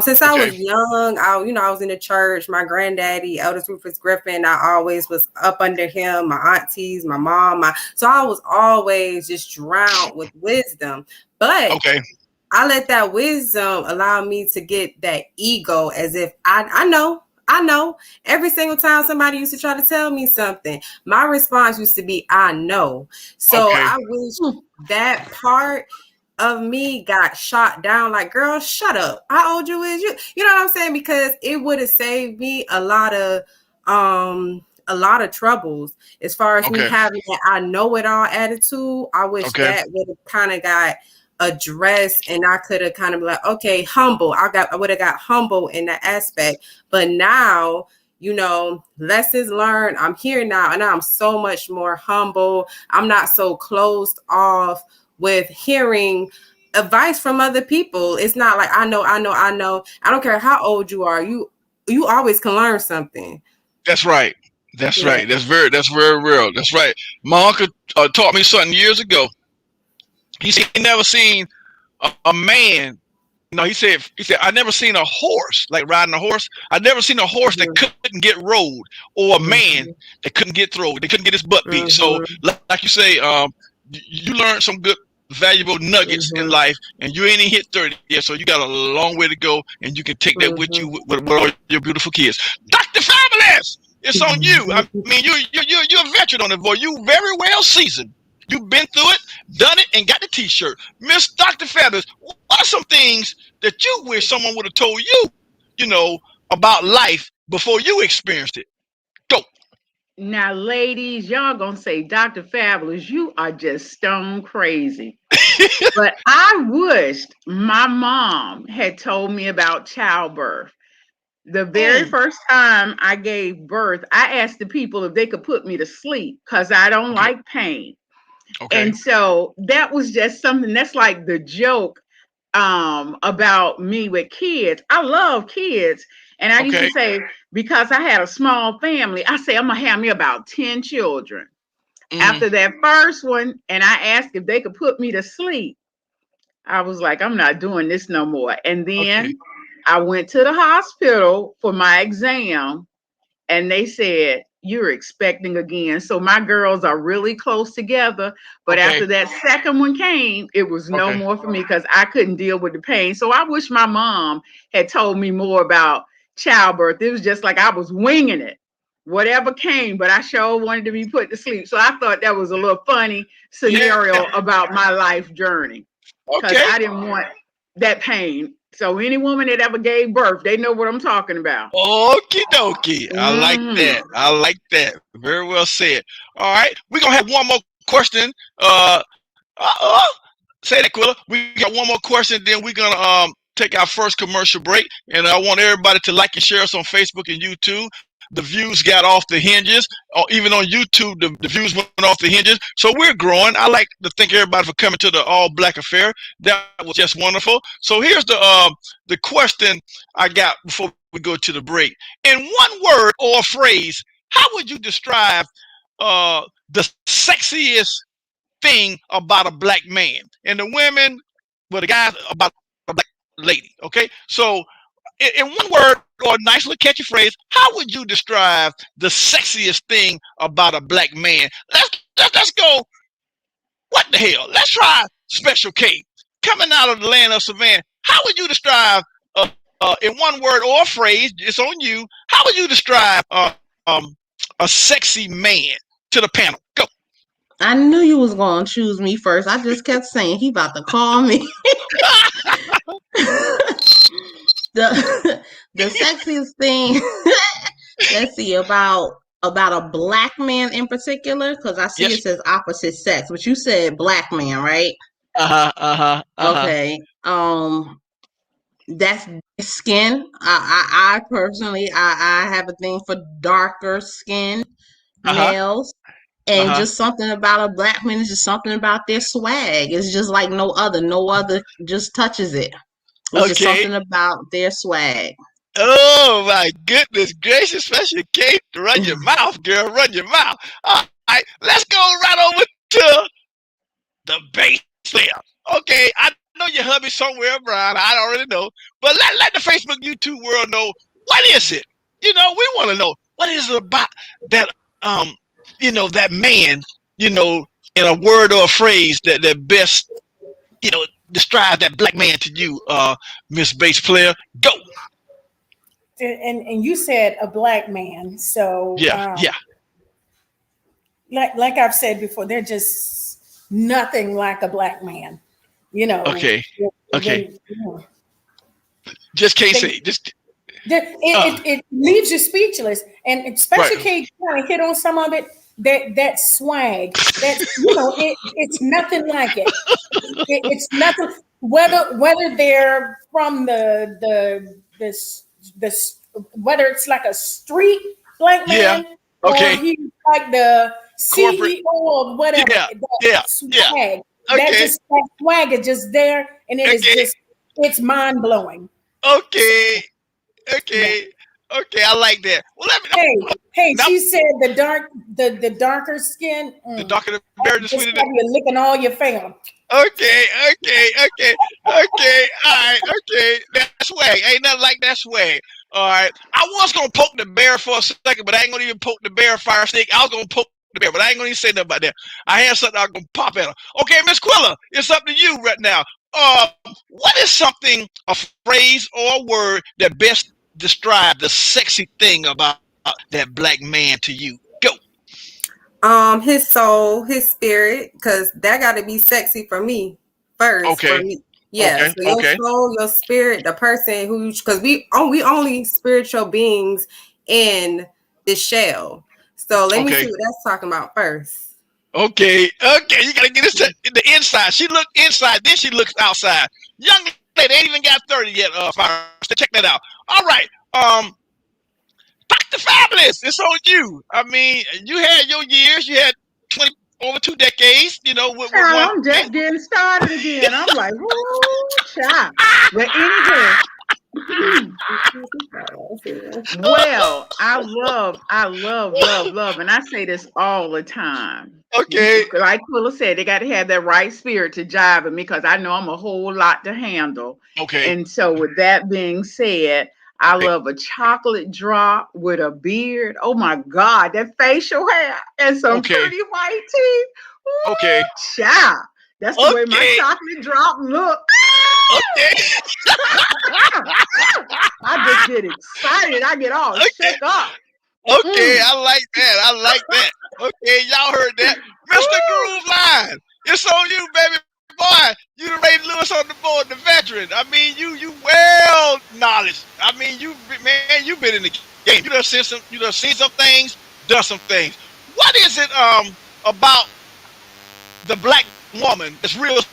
Since I Okay. was young, I was in the church. My granddaddy, Elders Rufus Griffin, I always was up under him. My aunties, my mom, so I was always just drowned with wisdom. But Okay. I let that wisdom allow me to get that ego, as if I know. Every single time somebody used to try to tell me something, my response used to be, I know. So Okay. I wish that part of me got shot down. Like, girl, shut up. How old you is? You know what I'm saying? Because it would have saved me a lot of troubles as far as me Okay. having that I know it all attitude. I wish Okay. that would have kind of got addressed, and I could have kind of like, okay, humble. I would have got humble in that aspect. But now, lessons learned. I'm here now, and I'm so much more humble. I'm not so closed off with hearing advice from other people. It's not like I know. I don't care how old you are. You always can learn something. That's right. That's Yeah. right. That's very real. That's right. My uncle taught me something years ago. He said he never seen a man. No, he said I never seen a horse, like riding a horse. I never seen a horse that couldn't get rode, or a man that couldn't get thrown. They couldn't get his butt beat. So, like you say, you learned some good, valuable nuggets in life, and you ain't even hit 30 yet. So you got a long way to go, and you can take that with you with all your beautiful kids. Dr. Fabulous, it's on you. I mean, you're a veteran on it, boy. You very well seasoned. You've been through it, done it, and got the T-shirt. Miss Dr. Fabulous, what are some things that you wish someone would have told you, about life before you experienced it? Go. Now, ladies, y'all gonna say, Dr. Fabulous, you are just stone crazy. But I wished my mom had told me about childbirth. The very first time I gave birth, I asked the people if they could put me to sleep because I don't Okay. like pain. Okay. And so that was just something that's like the joke about me with kids. I love kids. And I used to Okay. say, because I had a small family, I say I'm gonna have me about 10 children. After that first one, and I asked if they could put me to sleep, I was like, I'm not doing this no more. And Okay. then I went to the hospital for my exam, and they said, you're expecting again. So my girls are really close together. But Okay. after that second one came, it was no Okay. more for me because I couldn't deal with the pain. So I wish my mom had told me more about childbirth. It was just like I was winging it. Whatever came, but I sure wanted to be put to sleep. So I thought that was a little funny Yeah. scenario about my life journey because Okay. I didn't want that pain. So any woman that ever gave birth, they know what I'm talking about. Okie dokie. I like Mhm. that. I like that. Very well said. All right. We're going to have one more question. Uh, uh, say that, Quilla. We got one more question, then we're going to take our first commercial break. And I want everybody to like and share us on Facebook and YouTube. The views got off the hinges. Even on YouTube, the views went off the hinges. So we're growing. I like to thank everybody for coming to the All Black Affair. That was just wonderful. So here's the question I got before we go to the break. In one word or phrase, how would you describe the sexiest thing about a black man? And the women, well, the guys about a black lady. Okay, so in one word or a nice little catchy phrase, how would you describe the sexiest thing about a black man? Let's go. What the hell? Let's try Special K coming out of the land of Savannah. How would you describe, in one word or a phrase? It's on you. How would you describe a sexy man to the panel? Go. I knew you was gonna choose me first. I just kept saying he about to call me. the the sexiest thing let's see about about a black man in particular? Because I see Yes. it says opposite sex, but you said black man, right? Okay. That's skin. I personally, I have a thing for darker skinned males. And just something about a black man is just something about their swag. It's just like no other just touches it. It's just Okay. something about their swag. Oh my goodness gracious, especially Kate. Run your mouth, girl. Run your mouth. All right, let's go right over to the bass player. Okay, I know your hubby somewhere around. I already know. But let the Facebook YouTube world know, what is it? You know, we want to know, what is it about that that man, in a word or a phrase that best, describe that black man to you, Miss Bass Player. Go. And you said a black man. So Yeah. like I've said before, they're just nothing like a black man. Okay. When, Just can't say. it leaves you speechless, and especially Right. Kate kind of hit on some of it. That swag, it's nothing like it. It's nothing. Whether they're from the whether it's like a street black man, Okay. or he's like the Corporate. CEO of whatever. That swag. That swag is just there, and it is it's mind blowing. Okay. I like that. Well, Hey, she said the darker skin. The darker the berry, the sweeter. You're licking all your fam. Okay. All right. Okay. That swag. Ain't nothing like that swag. All right. I was gonna poke the bear for a second, but I ain't gonna even poke the bear fire stick. I was gonna poke the bear, but I ain't gonna even say nothing about that. I had something I was gonna pop at her. Okay, Miss Quilla, it's up to you right now. What is something, a phrase or a word that best describe the sexy thing about that black man to you? Go. His soul, his spirit, because that got to be sexy for me first. Okay. For me, yeah. So your soul, your spirit, the person who, because we only spiritual beings in the shell. So let me see what that's talking about first. Okay. You gotta get this to the inside. She looked inside, then she looks outside. Young lady ain't even got 30 yet. Check that out. All right. Dr. Fabulous, it's on you. I mean, you had your years. You had over 2 decades. I'm just getting started again. I'm like, whoo, child. But anyway. Well, I love, and I say this all the time. Okay. Like Quilla said, they got to have that right spirit to jive with me, because I know I'm a whole lot to handle. Okay. And so with that being said, I love a chocolate drop with a beard. Oh my God, that facial hair and some pretty white teeth. Ooh, okay. Child. That's the way my chocolate drop look. Okay. I just get excited. I get all shook up. Okay, I like that. Okay, y'all heard that. Mr. Groove Line, it's on you, baby boy. You the Ray Lewis on the board, the veteran. I mean, you well knowledge. I mean, you've been in the game. You done seen some things, done some things. What is it about the black woman that's real,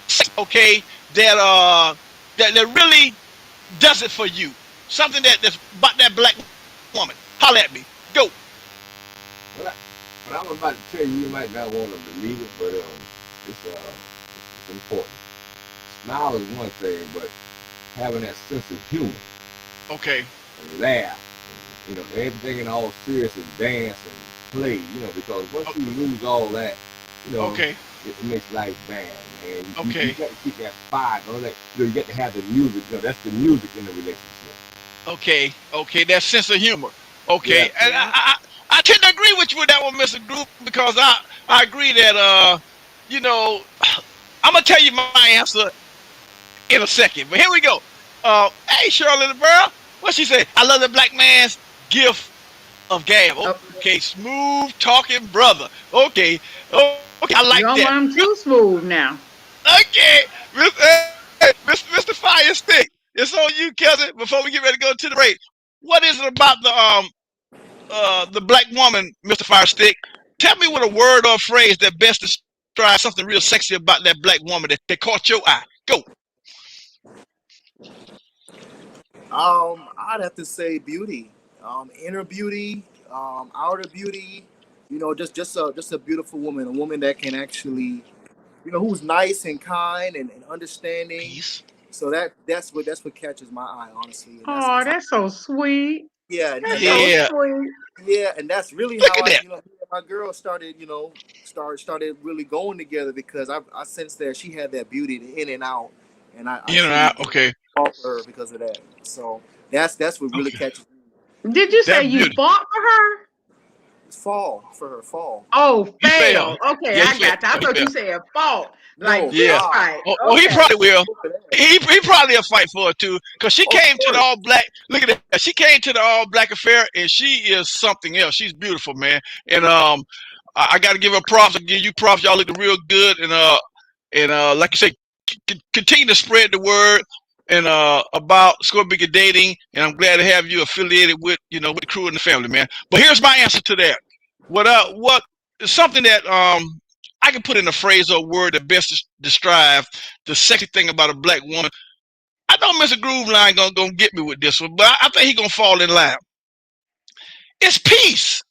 that really does it for you? Something that's about that black woman. Holler at me. Go. What I'm about to tell you might not want to believe it, but it's important. Smile is one thing, but having that sense of humor. Okay. And laugh. And, everything in all serious and dance and play, because once you lose all that, it makes life bad, man. You got to keep that fire. You got to have the music. That's the music in the relationship. Okay. That sense of humor. Okay. Yeah. And I tend to agree with you with that one, Mr. Group, because I agree that I'm gonna tell you my answer in a second. But here we go. Hey, Shirley the Burl, what she say? I love the black man's gift of gab. Okay, smooth talking brother. Okay, I like that. I'm too smooth now. Okay, Mr. Fire Stick, it's on you, cousin. Before we get ready to go to the break, what is it about the black woman, Mr. Firestick. Tell me what a word or phrase that best describes something real sexy about that black woman that caught your eye. Go. I'd have to say beauty, inner beauty, outer beauty. You know, just a beautiful woman, a woman that can actually, you know, who's nice and kind and understanding. Peace. So that's what catches my eye, honestly. And Oh, that's so sweet. yeah, That's Yeah. so sweet. yeah, and that's really Look how at that. me and my girl started, started really going together because I sensed that she had that beauty, the in and out, and I In and out. Okay. fought for her because of that. So that's what really Okay. catches me. Did you say That you beauty. fought for her? Fall for her, fall. Oh, You fail. fail. Okay, Yeah, I you fail. got you. I You thought fail. you said fault. No, Like Yeah. fist fight. Oh, he Okay. probably will. Look at that. He probably a fight for it too, because she Of came to the course. all black. Look at that. She came to the all black affair, and she is something else. She's beautiful, man. And I got to give her props. I give you props. Y'all looking real good, and like you say, continue to spread the word and about ScoreBiggerDating. And I'm glad to have you affiliated with with the crew and the family, man. But here's my answer to that. What is something that I can put in a phrase or a word that best describe the sexy thing about a black woman. I know Mr. Grooveline gonna get me with this one, but I think he gonna fall in line. It's peace.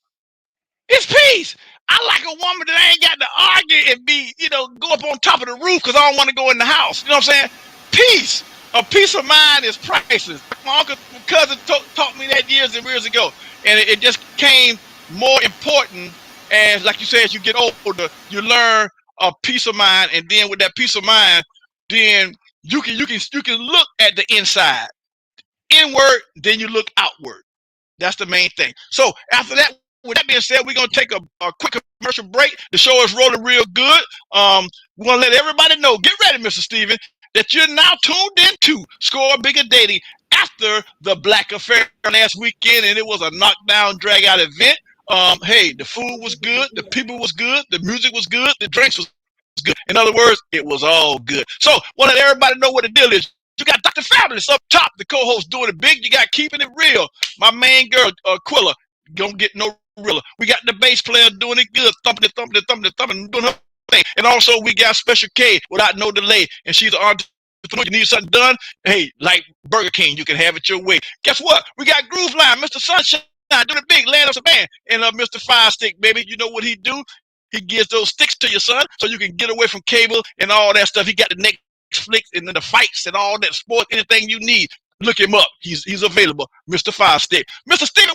It's peace. I like a woman that ain't got to argue and be, go up on top of the roof because I don't want to go in the house. You know what I'm saying? Peace. A peace of mind is priceless. My cousin taught me that years and years ago, and it just became more important as, like you said, as you get older, you learn a peace of mind, and then with that peace of mind, then you can look at the inside, inward, then you look outward. That's the main thing. So after that, with that being said, we're gonna take a quick commercial break. The show is rolling real good. We're gonna let everybody know. Get ready, Mr. Steven, that you're now tuned into Score Bigger Dating after the Black Affair last weekend, and it was a knockdown, drag out event. Hey, the food was good, the people was good, the music was good, the drinks was good. In other words, it was all good. So, want to let everybody know what the deal is. You got Dr. Fabulous up top, the co-host doing it big. You got Keeping It Real, my main girl, Quilla, don't get no realer. We got the bass player doing it good, thumping, doing her thing. And also we got Special K without no delay, and she's an entrepreneur. You need something done? Hey, like Burger King, you can have it your way. Guess what? We got Groove Line, Mr. Sunshine, doing it big, land us a band, and Mr. Fire Stick, baby. You know what he do? He gives those sticks to your son so you can get away from cable and all that stuff. He got the Netflix and the fights and all that sports, anything you need. Look him up. He's available, Mr. Fire Stick. Mr. Steven,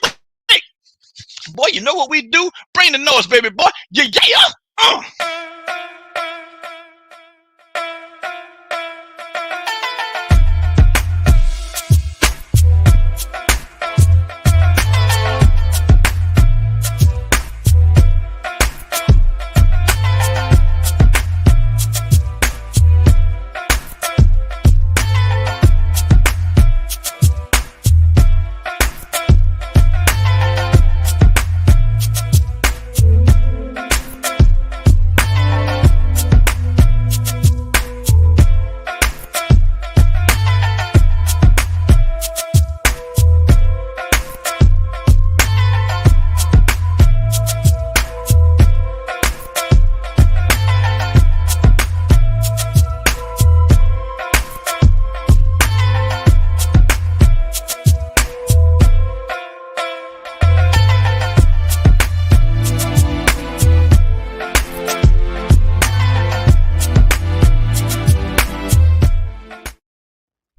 boy, you know what we do? Bring the noise, baby boy. Yeah.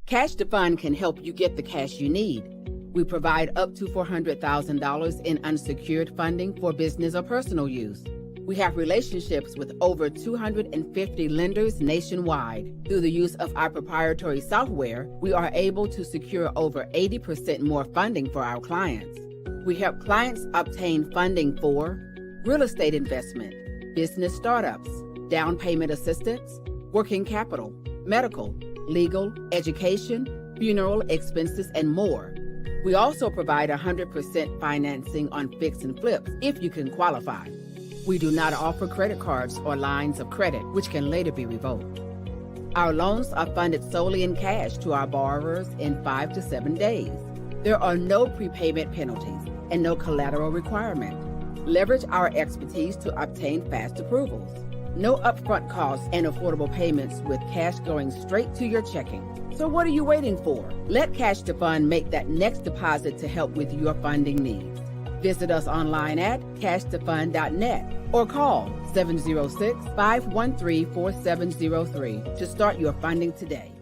Cash to Fund can help you get the cash you need. We provide up to $400,000 in unsecured funding for business or personal use. We have relationships with over 250 lenders nationwide. Through the use of our proprietary software, we are able to secure over 80% more funding for our clients. We help clients obtain funding for real estate investment, business startups, down payment assistance, working capital, medical, legal, education, funeral expenses, and more. We also provide 100% financing on fix and flips if you can qualify. We do not offer credit cards or lines of credit, which can later be revoked. Our loans are funded solely in cash to our borrowers in 5 to 7 days. There are no prepayment penalties. and no collateral requirement. Leverage our expertise to obtain fast approvals. No upfront costs and affordable payments with cash going straight to your checking. So what are you waiting for? Let Cash to Fund make that next deposit to help with your funding needs. Visit us online at cashtofund.net or call 706-513-4703 to start your funding today.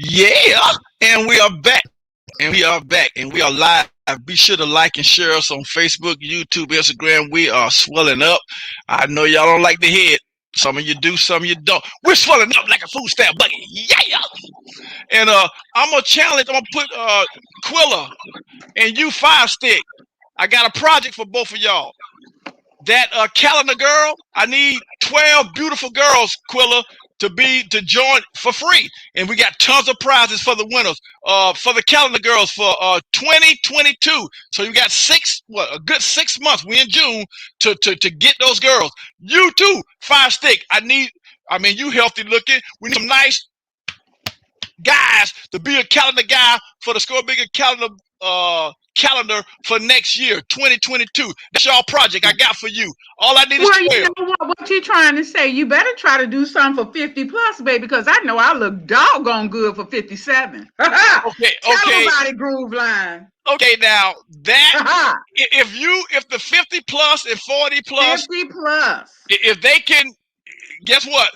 Yeah, and we are back, and we are back, and we are live. Be sure to like and share us on Facebook, YouTube, Instagram. We are swelling up. I know y'all don't like to hear it. Some of you do, some of you don't. We're swelling up like a food stamp bucket. Yeah. And I'm gonna challenge. I'm gonna put Quilla and you Fire Stick. I got a project for both of y'all. That calendar girl, I need 12 beautiful girls, Quilla, to join for free, and we got tons of prizes for the winners. For the calendar girls for 2022. So you got a good 6 months. We in June to get those girls. You too, Fire Stick. You healthy looking. We need some nice guys to be a calendar guy for the Score Bigger calendar for next year, 2022. That's y'all project I got for you. All I need is 12. You know what you trying to say? You better try to do something for 50 plus, baby, because I know I look doggone good for 57. Okay. Tell everybody Groove Line. Okay, now that if the 50 plus and 40 plus, 50 plus, if they can, guess what?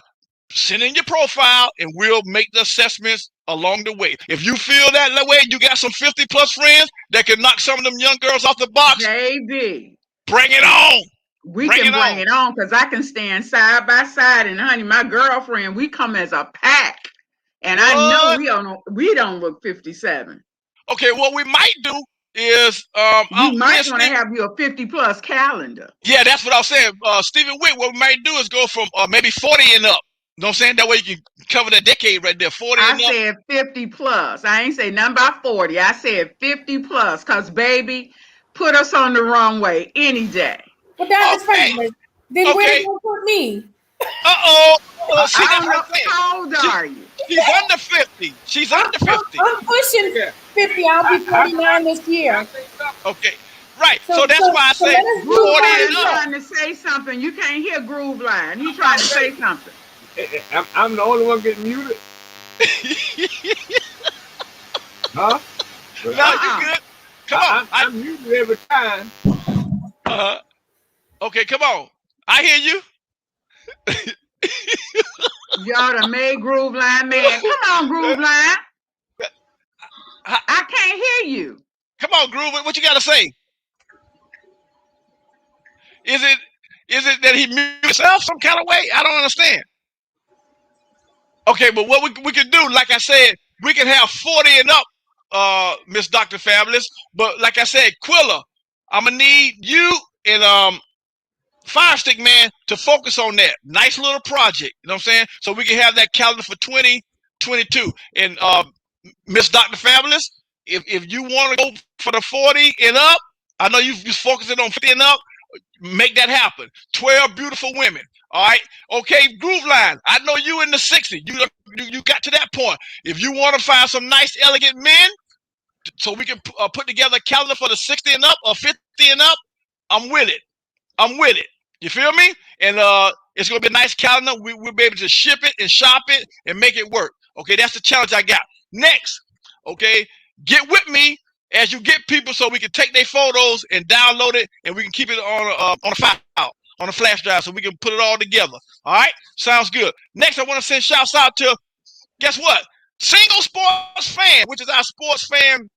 Send in your profile and we'll make the assessments along the way. If you feel that way, you got some 50 plus friends that can knock some of them young girls off the box. JB, bring it on. We can bring it on because I can stand side by side, and honey, my girlfriend, we come as a pack, and what? I know we don't look 57. Okay, what we might do is you might want to have your 50 plus calendar. Yeah, that's what I was saying. Stephen Wick, what we might do is go from maybe 40 and up. You know what I'm saying? That way you can cover that decade right there. 40 and up. I said 50 plus. I ain't say nothing about 40. I said 50 plus because, baby, put us on the runway any day. Well, Dr. Franklin, then where did you put me? I don't know. How old are you? She's under 50. She's under 50. I'm pushing 50. I'll be 49 this year. Okay. Right. So that's why I say 40 and up. Trying to say something. You can't hear Groove Line. He's trying to say something. I'm the only one getting muted. Huh? No, you good. Come on. I'm muted every time. Okay, come on. I hear you. Y'all done made Groove Line man. Come on, Groove Line. I can't hear you. Come on, Groove. What you got to say? Is it that he muted himself some kind of way? I don't understand. Okay, but what we can do, like I said, we can have 40 and up, Miss Dr. Fabulous. But like I said, Quilla, I'm gonna need you and Fire Stick Man to focus on that nice little project. You know what I'm saying? So we can have that calendar for 2022. And Miss Dr. Fabulous, if you want to go for the 40 and up, I know you're focusing on 50 and up. Make that happen. 12 beautiful women. All right. Okay, Groove Line. I know you in the 60s. You got to that point. If you want to find some nice, elegant men, so we can put together a calendar for the 60 and up or 50 and up, I'm with it. I'm with it. You feel me? And it's gonna be a nice calendar. We'll be able to ship it and shop it and make it work. Okay, that's the challenge I got. Next, okay, get with me as you get people so we can take their photos and download it and we can keep it on a file, on a flash drive, so we can put it all together. All right, sounds good. Next, I want to send shouts out to, guess what? Single Sports Fan, which is our sports fan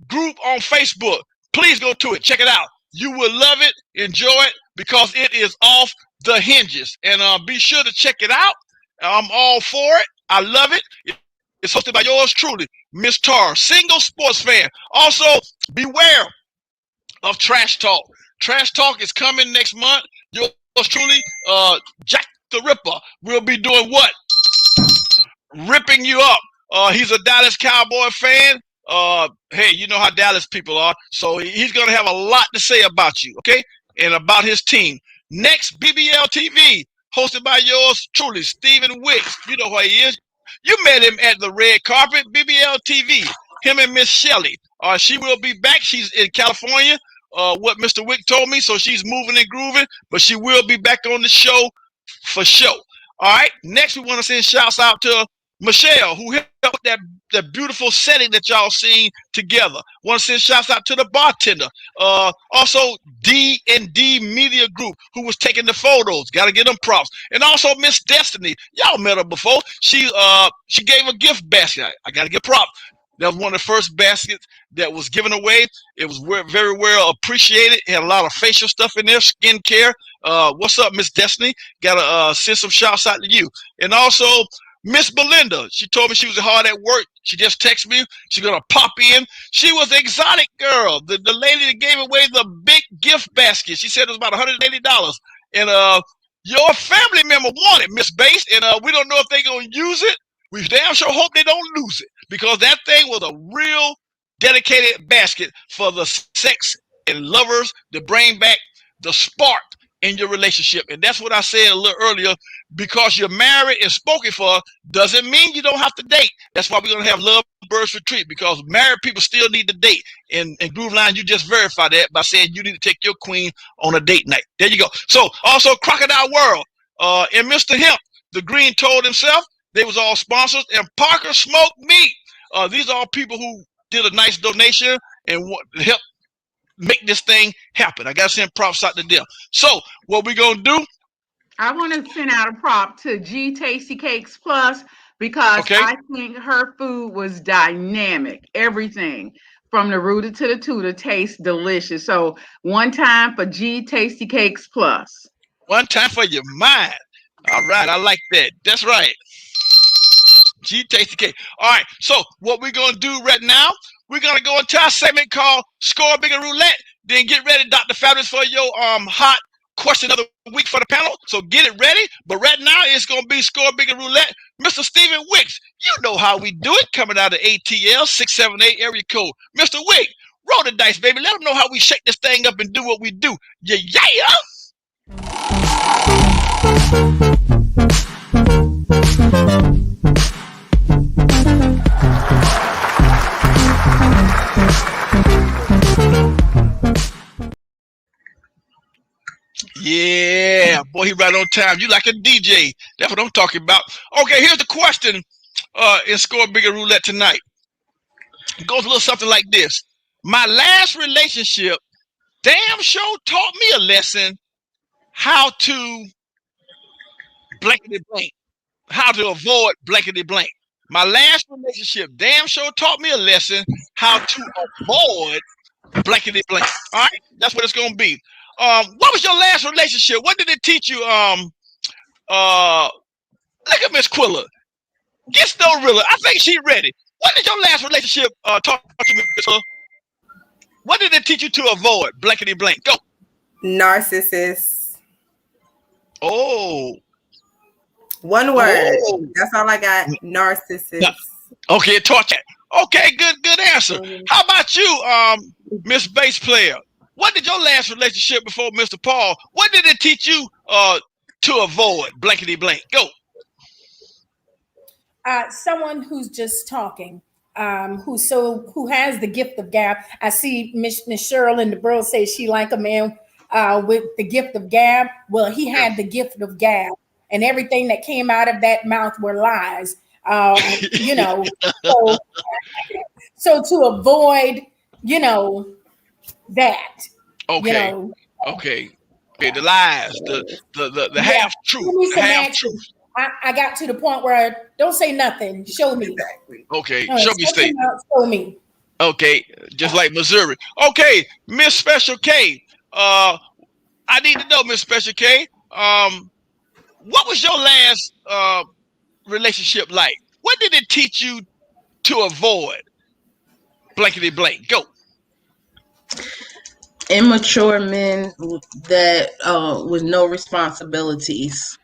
group on Facebook. Please go to it. Check it out. You will love it, enjoy it, because it is off the hinges. And be sure to check it out. I'm all for it. I love it. It's hosted by yours truly, Miss Tar, Single Sports Fan. Also, beware of Trash Talk. Trash Talk is coming next month. Yours truly, Jack the Ripper, will be doing what? Ripping you up. He's a Dallas Cowboy fan. Hey, you know how Dallas people are. So he's going to have a lot to say about you, okay? And about his team. Next, BBL TV, hosted by yours truly, Stephen Wicks. You know who he is. You met him at the red carpet, BBL TV. Him and Miss Shelley. She will be back. She's in California, what Mr. Wick told me. So she's moving and grooving, but she will be back on the show for sure. All right. Next, we want to send shouts out to Michelle, who helped that beautiful setting that y'all seen together. Want to send shouts out to the bartender. Also D&D Media Group, who was taking the photos. Got to get them props. And also Miss Destiny. Y'all met her before. She gave a gift basket. I got to get props. That was one of the first baskets that was given away. It was very well appreciated. It had a lot of facial stuff in there, skincare. What's up, Miss Destiny? Got to send some shouts out to you. And also Miss Belinda, she told me she was hard at work. She just texted me. She's going to pop in. She was the exotic girl, the lady that gave away the big gift basket. She said it was about $180. And your family member won it, Miss Bass. And we don't know if they're going to use it. We damn sure hope they don't lose it, because that thing was a real dedicated basket for the sex and lovers to bring back the spark in your relationship. And that's what I said a little earlier. Because you're married and spoken for doesn't mean you don't have to date. That's why we're going to have Love Birds Retreat, because married people still need to date. And Groove Line, you just verify that by saying you need to take your queen on a date night. There you go. So also Crocodile World and Mr. Hemp, the Green told himself, they was all sponsors, and Parker Smoked Meat. These are all people who did a nice donation and help make this thing happen. I got to send props out to them. So what we going to do, I want to send out a prop to G Tasty Cakes Plus, because I think her food was dynamic. Everything from the rooter to the tutor tastes delicious. So one time for G Tasty Cakes Plus. One time for your mind. All right, I like that. That's right. G Tasty Cake. All right, so what we're going to do right now, we're going to go into our segment called Score Bigger Roulette. Then get ready, Dr. Fabulous, for your hot question of the week for the panel. So get it ready. But right now, it's going to be Score Bigger Roulette. Mr. Stephen Wicks, you know how we do it, coming out of ATL 678 area code. Mr. Wick, roll the dice, baby. Let them know how we shake this thing up and do what we do. Yeah. Yeah, boy, he right on time. You like a DJ. That's what I'm talking about. Okay, here's the question in Score Bigger Roulette tonight. It goes a little something like this. My last relationship damn sure taught me a lesson how to blankety blank, how to avoid blankety blank. My last relationship damn sure taught me a lesson how to avoid blankety blank. All right, that's what it's going to be. What was your last relationship? What did it teach you? Look at Miss Quilla. Get no realer. I think she's ready. What did your last relationship talk to me, Miss Quilla? What did it teach you to avoid? Blankety blank. Go. Narcissist. Oh. One word. Oh. That's all I got. Narcissist. Okay, it taught that. Okay, good answer. How about you, Miss Bass Player? What did your last relationship before Mr. Paul? What did it teach you to avoid? Blankety blank. Go. Someone who's just talking, who has the gift of gab. I see Miss Cheryl in the world say she like a man with the gift of gab. Well, he had the gift of gab, and everything that came out of that mouth were lies. You know, so so to avoid, you know, that, you Okay. know, Okay. Okay. The lies, the yeah, half truth, give me the some half action. truth. I got to the point where I don't say nothing. Show me. Okay. No, Show me shut your state. mouth, show me. Okay. Just like Missouri. Okay. Miss Special K. I need to know, Miss Special K. What was your last relationship like? What did it teach you to avoid? Blankety blank. Go. Immature men that with no responsibilities.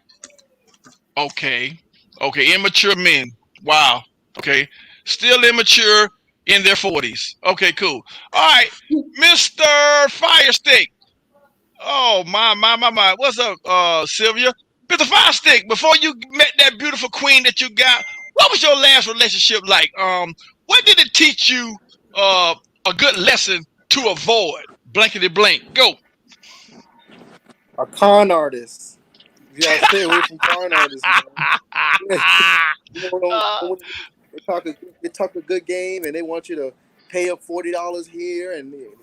Okay. Okay. Immature men. Wow. Okay. Still immature in their 40s. Okay, cool. All right. Mr. Firestick. Oh my. What's up, Sylvia? Mr. Firestick, before you met that beautiful queen that you got, what was your last relationship like? What did it teach you a good lesson to avoid? Blankety blank. Go. A con artist. You gotta stay away from con artists, man. You know, when they talk a good game and they want you to pay up $40 here and $40.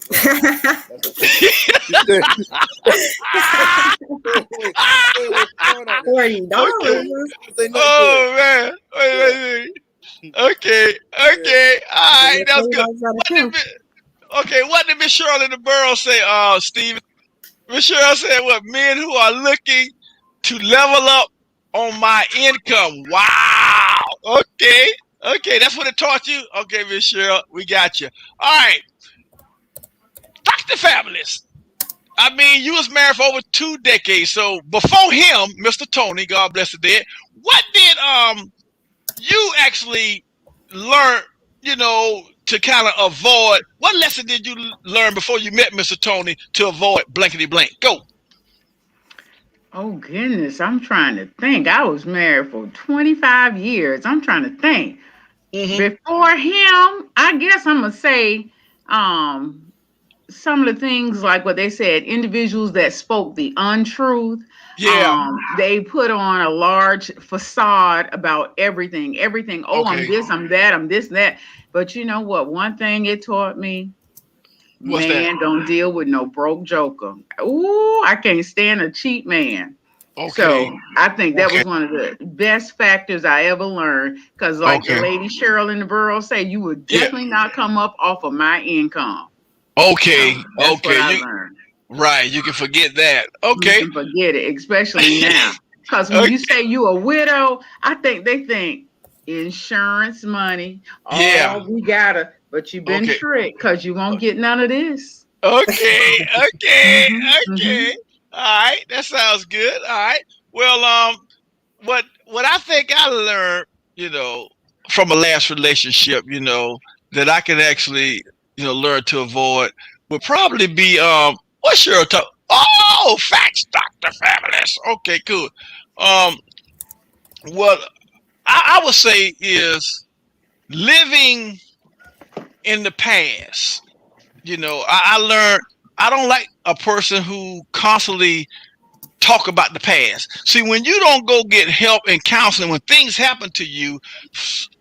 Oh man. Wait. Okay. All right, that's good. What did Miss Cheryl in the Borough say, Steven? Miss Cheryl said, what, men who are looking to level up on my income. Wow. Okay, that's what it taught you? Okay, Miss Cheryl, we got you. All right. Dr. Fabulous. I mean, you was married for over 2 decades. So before him, Mr. Tony, God bless the dead, what did you actually learn, to kind of avoid? What lesson did you learn before you met Mr. Tony to avoid blankety blank? Go. Oh goodness, I'm trying to think. I was married for 25 years. I'm trying to think. Before him, I guess I'm gonna say some of the things like what they said, individuals that spoke the untruth. Yeah. They put on a large facade about everything. Oh, I'm Okay. this, I'm that, I'm this, that. But you know what? One thing it taught me, What's that? man, don't deal with no broke joker. Ooh, I can't stand a cheap man. Okay. So I think that was one of the best factors I ever learned. Because like the Okay. lady Cheryl in the borough say, you would definitely not come up off of my income. Okay. That's what I learned. Right. You can forget that. Okay. You can forget it, especially now. Because when you say you a widow, I think they think insurance money. Yeah. Oh, we gotta, but you've been tricked because you won't get none of this. Okay. All right. That sounds good. All right. Well, what I think I learned, from a last relationship, that I can actually, learn to avoid would probably be what's your talk? Oh, facts, Dr. Fabulous. Okay, cool. What I would say is living in the past. I learned I don't like a person who constantly talk about the past. See, when you don't go get help and counseling, when things happen to you,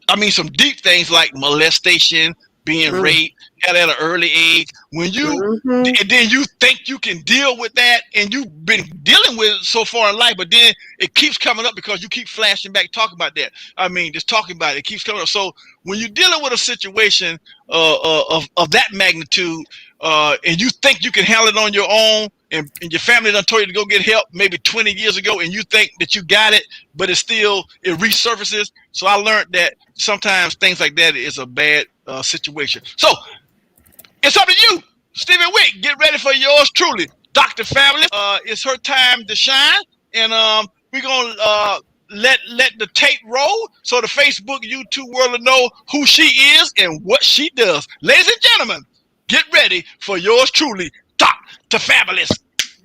I mean, some deep things like molestation, being raped at an early age, when you and then you think you can deal with that, and you've been dealing with it so far in life, but then it keeps coming up because you keep flashing back talking about that. I mean, just talking about it, it keeps coming up. So when you're dealing with a situation of that magnitude, and you think you can handle it on your own, and your family done told you to go get help maybe 20 years ago, and you think that you got it, but it resurfaces. So I learned that sometimes things like that is a bad situation. So it's up to you, Stephen Wick. Get ready for yours truly, Dr. Fabulous. It's her time to shine, and we're gonna let the tape roll so the Facebook, YouTube world will know who she is and what she does. Ladies and gentlemen, get ready for yours truly, Dr. Fabulous.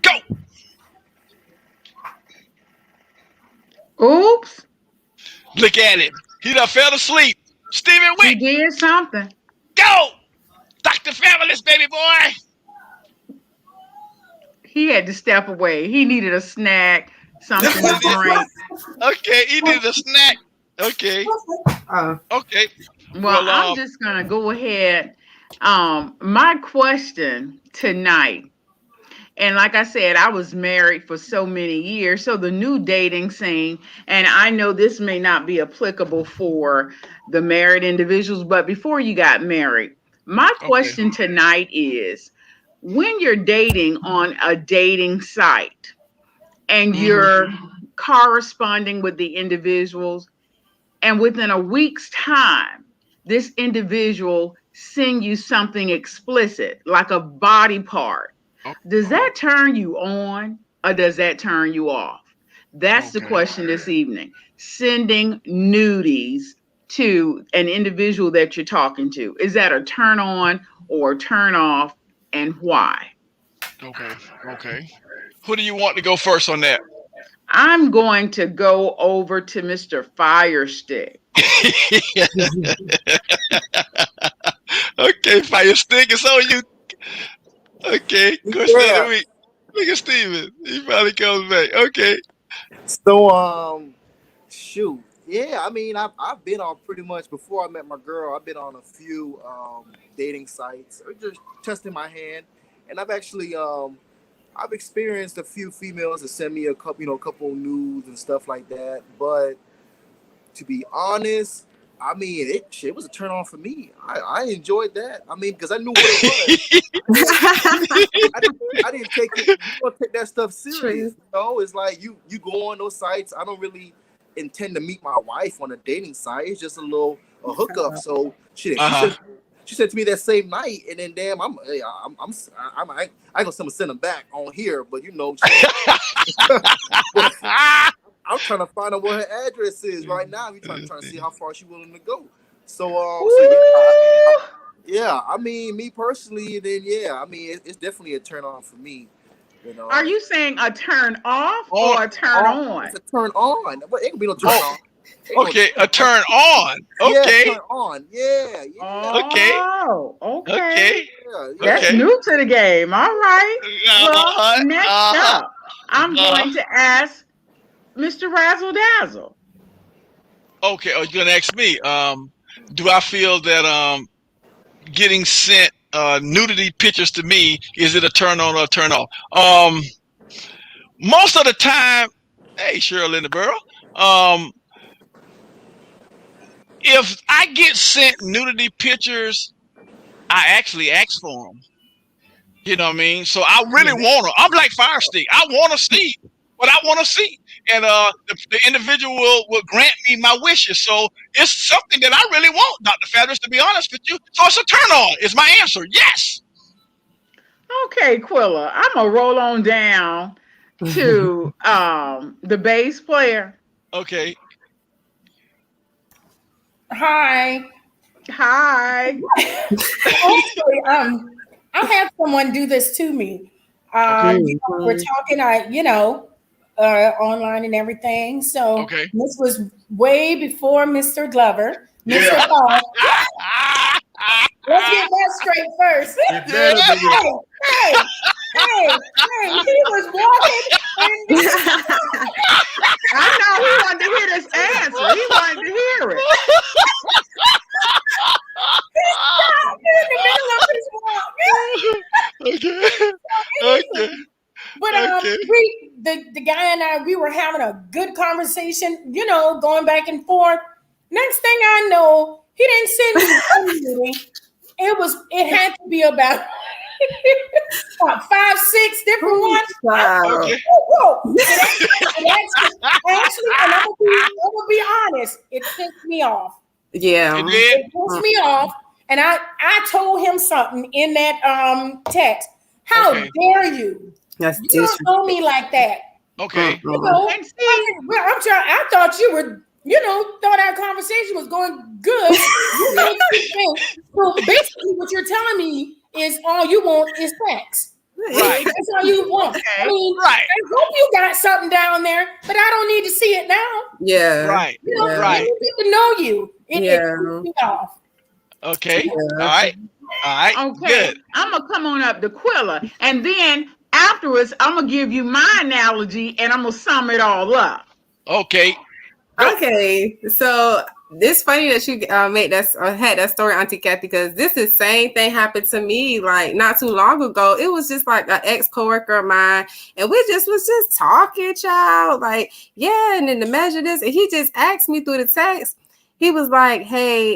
Go. Oops. Look at him. He done fell asleep. Stephen He Wick, did something. go. Dr. Fabulous, baby boy. He had to step away. He needed a snack, something to drink. Okay, he needed a snack. Okay. Okay. Well, I'm just gonna go ahead. My question tonight, and like I said, I was married for so many years, so the new dating scene, and I know this may not be applicable for the married individuals, but before you got married, my question tonight is, when you're dating on a dating site and you're corresponding with the individuals, and within a week's time, this individual send you something explicit, like a body part, does that turn you on or does that turn you off? That's the question this evening. Sending nudies to an individual that you're talking to, is that a turn on or turn off, and why? Okay. Who do you want to go first on that? I'm going to go over to Mr. Firestick. Okay, Firestick, it's on you. Okay, question of the week. Look at Steven. He probably comes back. Okay. So, shoot. Yeah, I mean, I've been on pretty much, before I met my girl, I've been on a few dating sites, or just testing my hand. And I've actually I've experienced a few females that send me a couple nudes and stuff like that. But to be honest, I mean, it was a turn on for me. I enjoyed that. I mean, because I knew what it was. I didn't take it. You don't take that stuff serious. You know, it's like you go on those sites. I don't really intend to meet my wife on a dating site. It's just a hookup. So she said to me that same night, and then damn, I ain't gonna send them back on here, but you know. I'm trying to find out what her address is right now. We're trying to see how far she's willing to go. So, yeah. I mean, me personally, then yeah. I mean, it's definitely a turn on for me. You know. Are you saying a turn off or a turn on? It's a turn on. But it can be no turn on. Okay, a turn on. Okay. Yeah, turn on. Yeah. Okay. Yeah. That's new to the game. All right. Well, next up, I'm going to ask Mr. Razzle Dazzle. Okay, you're gonna ask me. Do I feel that getting sent nudity pictures to me, is it a turn on or a turn off? Most of the time, hey, Cheryl in the Burrow. If I get sent nudity pictures, I actually ask for them. You know what I mean? So I really want them. I'm like Firestick. I want to see what I want to see. And the individual will grant me my wishes. So it's something that I really want, Dr. Fabulous, to be honest with you. So it's a turn on, is my answer. Yes. Okay, Quilla. I'm going to roll on down to the bass player. Okay. Hi. Actually, I had someone do this to me. We're talking, online and everything. So this was way before Mr. Glover. Mr. Paul. Let's get that straight first. Hey, he was walking. I know he wanted to hear this answer. He wanted to hear it. In the middle of his walk. Okay. But the guy and I, we were having a good conversation, going back and forth. Next thing I know, he didn't send me anything. It had to be about 5, 6 different ones. Wow. Okay. Actually, and I'm gonna be honest, it pissed me off. Yeah. It pissed me off. And I told him something in that text. How dare you? That's you don't know me like that. Okay. You know, And see, I thought you were, thought our conversation was going good. So basically, what you're telling me is all you want is sex. Right. That's all you want. Okay. I mean, Right. I hope you got something down there, but I don't need to see it now. Yeah. Right. Yeah. Right. Let me get to know you. It Yeah. me off. Okay. Yeah. All right. All right. okay, Good. I'm gonna come on up to Quilla, and then afterwards, I'm gonna give you my analogy, and I'm gonna sum it all up. Okay. Go. Okay, so it's funny that you made that had that story, Auntie Kathy, because this is same thing happened to me like not too long ago. It was just like an ex coworker of mine, and we was just talking, child. Like, yeah, and then to measure this, and he just asked me through the text. He was like, "Hey,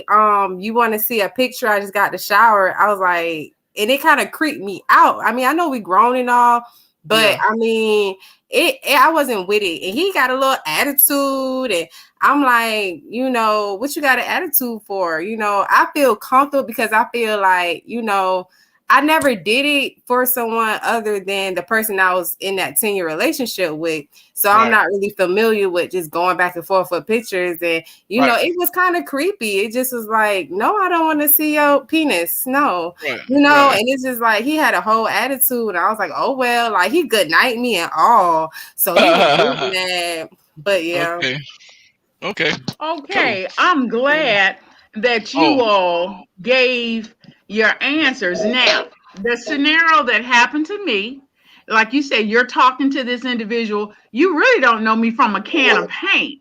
you want to see a picture? I just got the shower." I was like, and it kind of creeped me out. I mean, I know we grown and all, but Yeah. I mean. I wasn't with it, and he got a little attitude, and I'm like, what you got an attitude for? I feel comfortable because I feel like, I never did it for someone other than the person I was in that 10-year relationship with. So Right. I'm not really familiar with just going back and forth for pictures. And, it was kind of creepy. It just was like, no, I don't want to see your penis. No, Right. and it's just like he had a whole attitude. And I was like, oh, well, like he good night me and all. So he was really mad. But yeah. Okay. Okay. Okay, I'm glad that Oh. you all gave your answers. Now, the scenario that happened to me, like you said, you're talking to this individual, you really don't know me from a can of paint.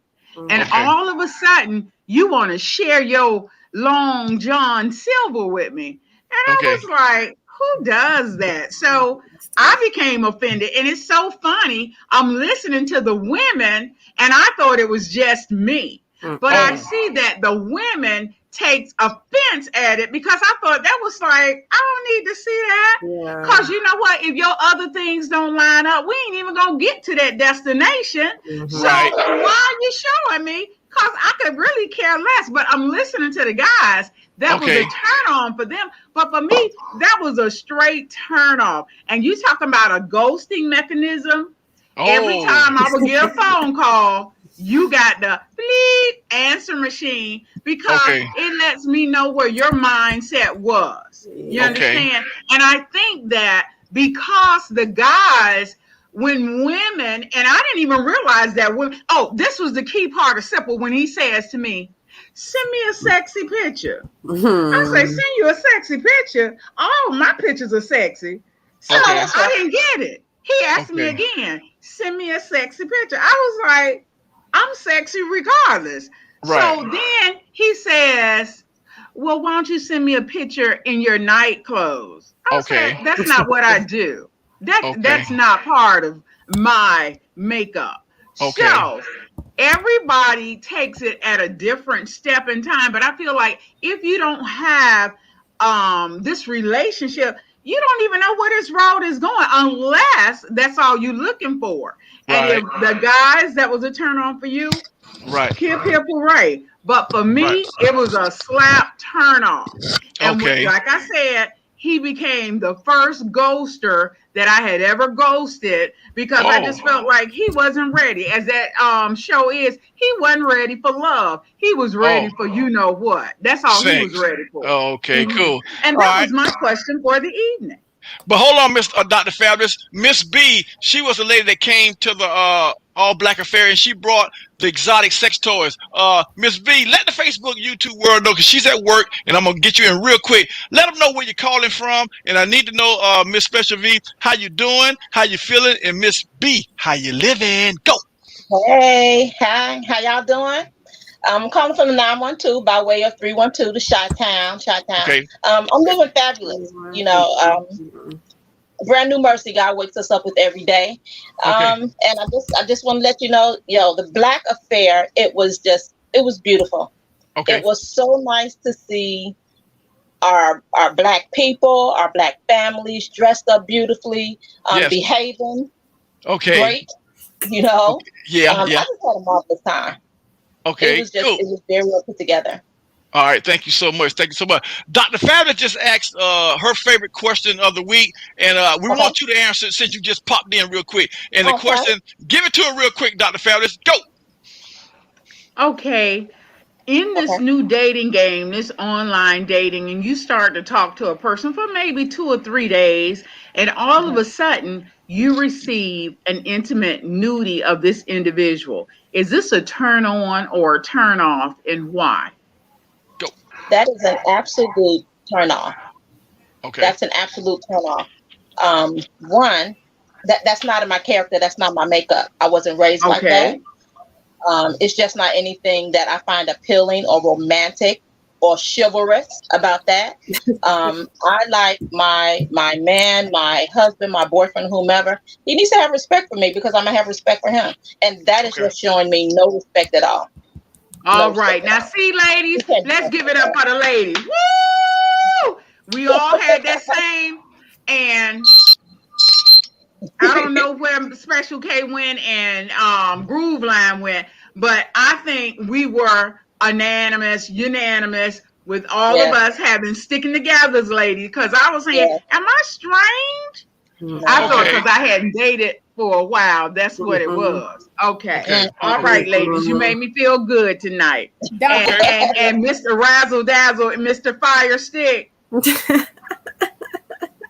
And Okay. all of a sudden, you want to share your Long John Silver with me. And I Okay. was like, who does that? So I became offended. And it's so funny. I'm listening to the women, and I thought it was just me. But I see that the women takes offense at it because I thought that was like, I don't need to see that. Yeah. Because you know what? If your other things don't line up, we ain't even going to get to that destination. So Right. why are you showing me? Because I could really care less. But I'm listening to the guys. That was Okay. a turn on for them. But for me, that was a straight turn off. And you talking about a ghosting mechanism? Every Oh. time I would get a phone call, you got the bleep answer machine because Okay. it lets me know where your mindset was. You Okay. understand? And I think that because the guys, when women, and I didn't even realize that women, this was the key part of Simple when he says to me, send me a sexy picture. I say, send you a sexy picture. Oh, my pictures are sexy. So Okay. I didn't get it. He asked me Okay. again, send me a sexy picture. I was like, I'm sexy regardless. Right. So then he says, well, why don't you send me a picture in your night clothes? I Okay. said, that's not what I do. Okay. That's not part of my makeup. Okay. So everybody takes it at a different step in time. But I feel like if you don't have this relationship, you don't even know where this road is going unless that's all you're looking for. And Right. if the guys, that was a turn on for you, Right. hip hip hooray. But for me, Right. it was a slap turn off. And Okay. like I said, he became the first ghoster that I had ever ghosted because I just felt like he wasn't ready. As that show is, he wasn't ready for love. He was ready for you know what. That's all he was Sex. ready for. Okay. Cool. And All that right. was my question for the evening. But hold on, Miss Dr. Fabulous. Miss B, she was the lady that came to the All Black Affair, and she brought the exotic sex toys. Miss B, let the Facebook, YouTube world know, because she's at work, and I'm gonna get you in real quick. Let them know where you're calling from, and I need to know, Miss Special V, how you doing, how you feeling, and Miss B, how you living. Go. Hey, hi, how y'all doing? I'm calling from the 912 by way of 312 to Chi-Town. Okay. I'm living fabulous. Brand new mercy God wakes us up with every day. And I just want to let you know, the Black Affair, it was beautiful. Okay. It was so nice to see our Black people, our Black families dressed up beautifully, Yes. behaving Okay. great. Yeah. I just had a marvelous time. Okay. It was very well put together. All right, thank you so much. Thank you so much. Dr. Fabulous just asked her favorite question of the week, and we Okay. want you to answer it since you just popped in real quick. And the Okay. question, give it to her real quick, Dr. Fabulous. Go. Okay. In Okay. this new dating game, this online dating, and you start to talk to a person for maybe 2 or 3 days, and all of Mhm. a sudden you receive an intimate nudity of this individual. Is this a turn on or a turn off, and why? Go. That is an absolute turn off. Okay. That's an absolute turn off. One, that's not in my character. That's not my makeup. I wasn't raised like that. Okay. It's just not anything that I find appealing or romantic or chivalrous about that. I like my man, my husband, my boyfriend, whomever. He needs to have respect for me because I'm gonna have respect for him, and that is Okay. just showing me no respect at all. No All respect right. at Now, all. see, You ladies, can't do let's that give to it up me. for the ladies. Woo! We all had that same, and I don't know where Special K went and Groove Line went, but I think we were unanimous with all of Yeah, us having sticking together, ladies. Because I was saying, yeah, am I strange? I no. thought Okay. because I hadn't dated for a while, that's what it Mhm. was. Okay. Okay. All Okay. right, Mm-mm. ladies, you made me feel good tonight. Dr. And Okay. and Fabulous. and Mr. Razzle Dazzle and Mr. Fire Stick.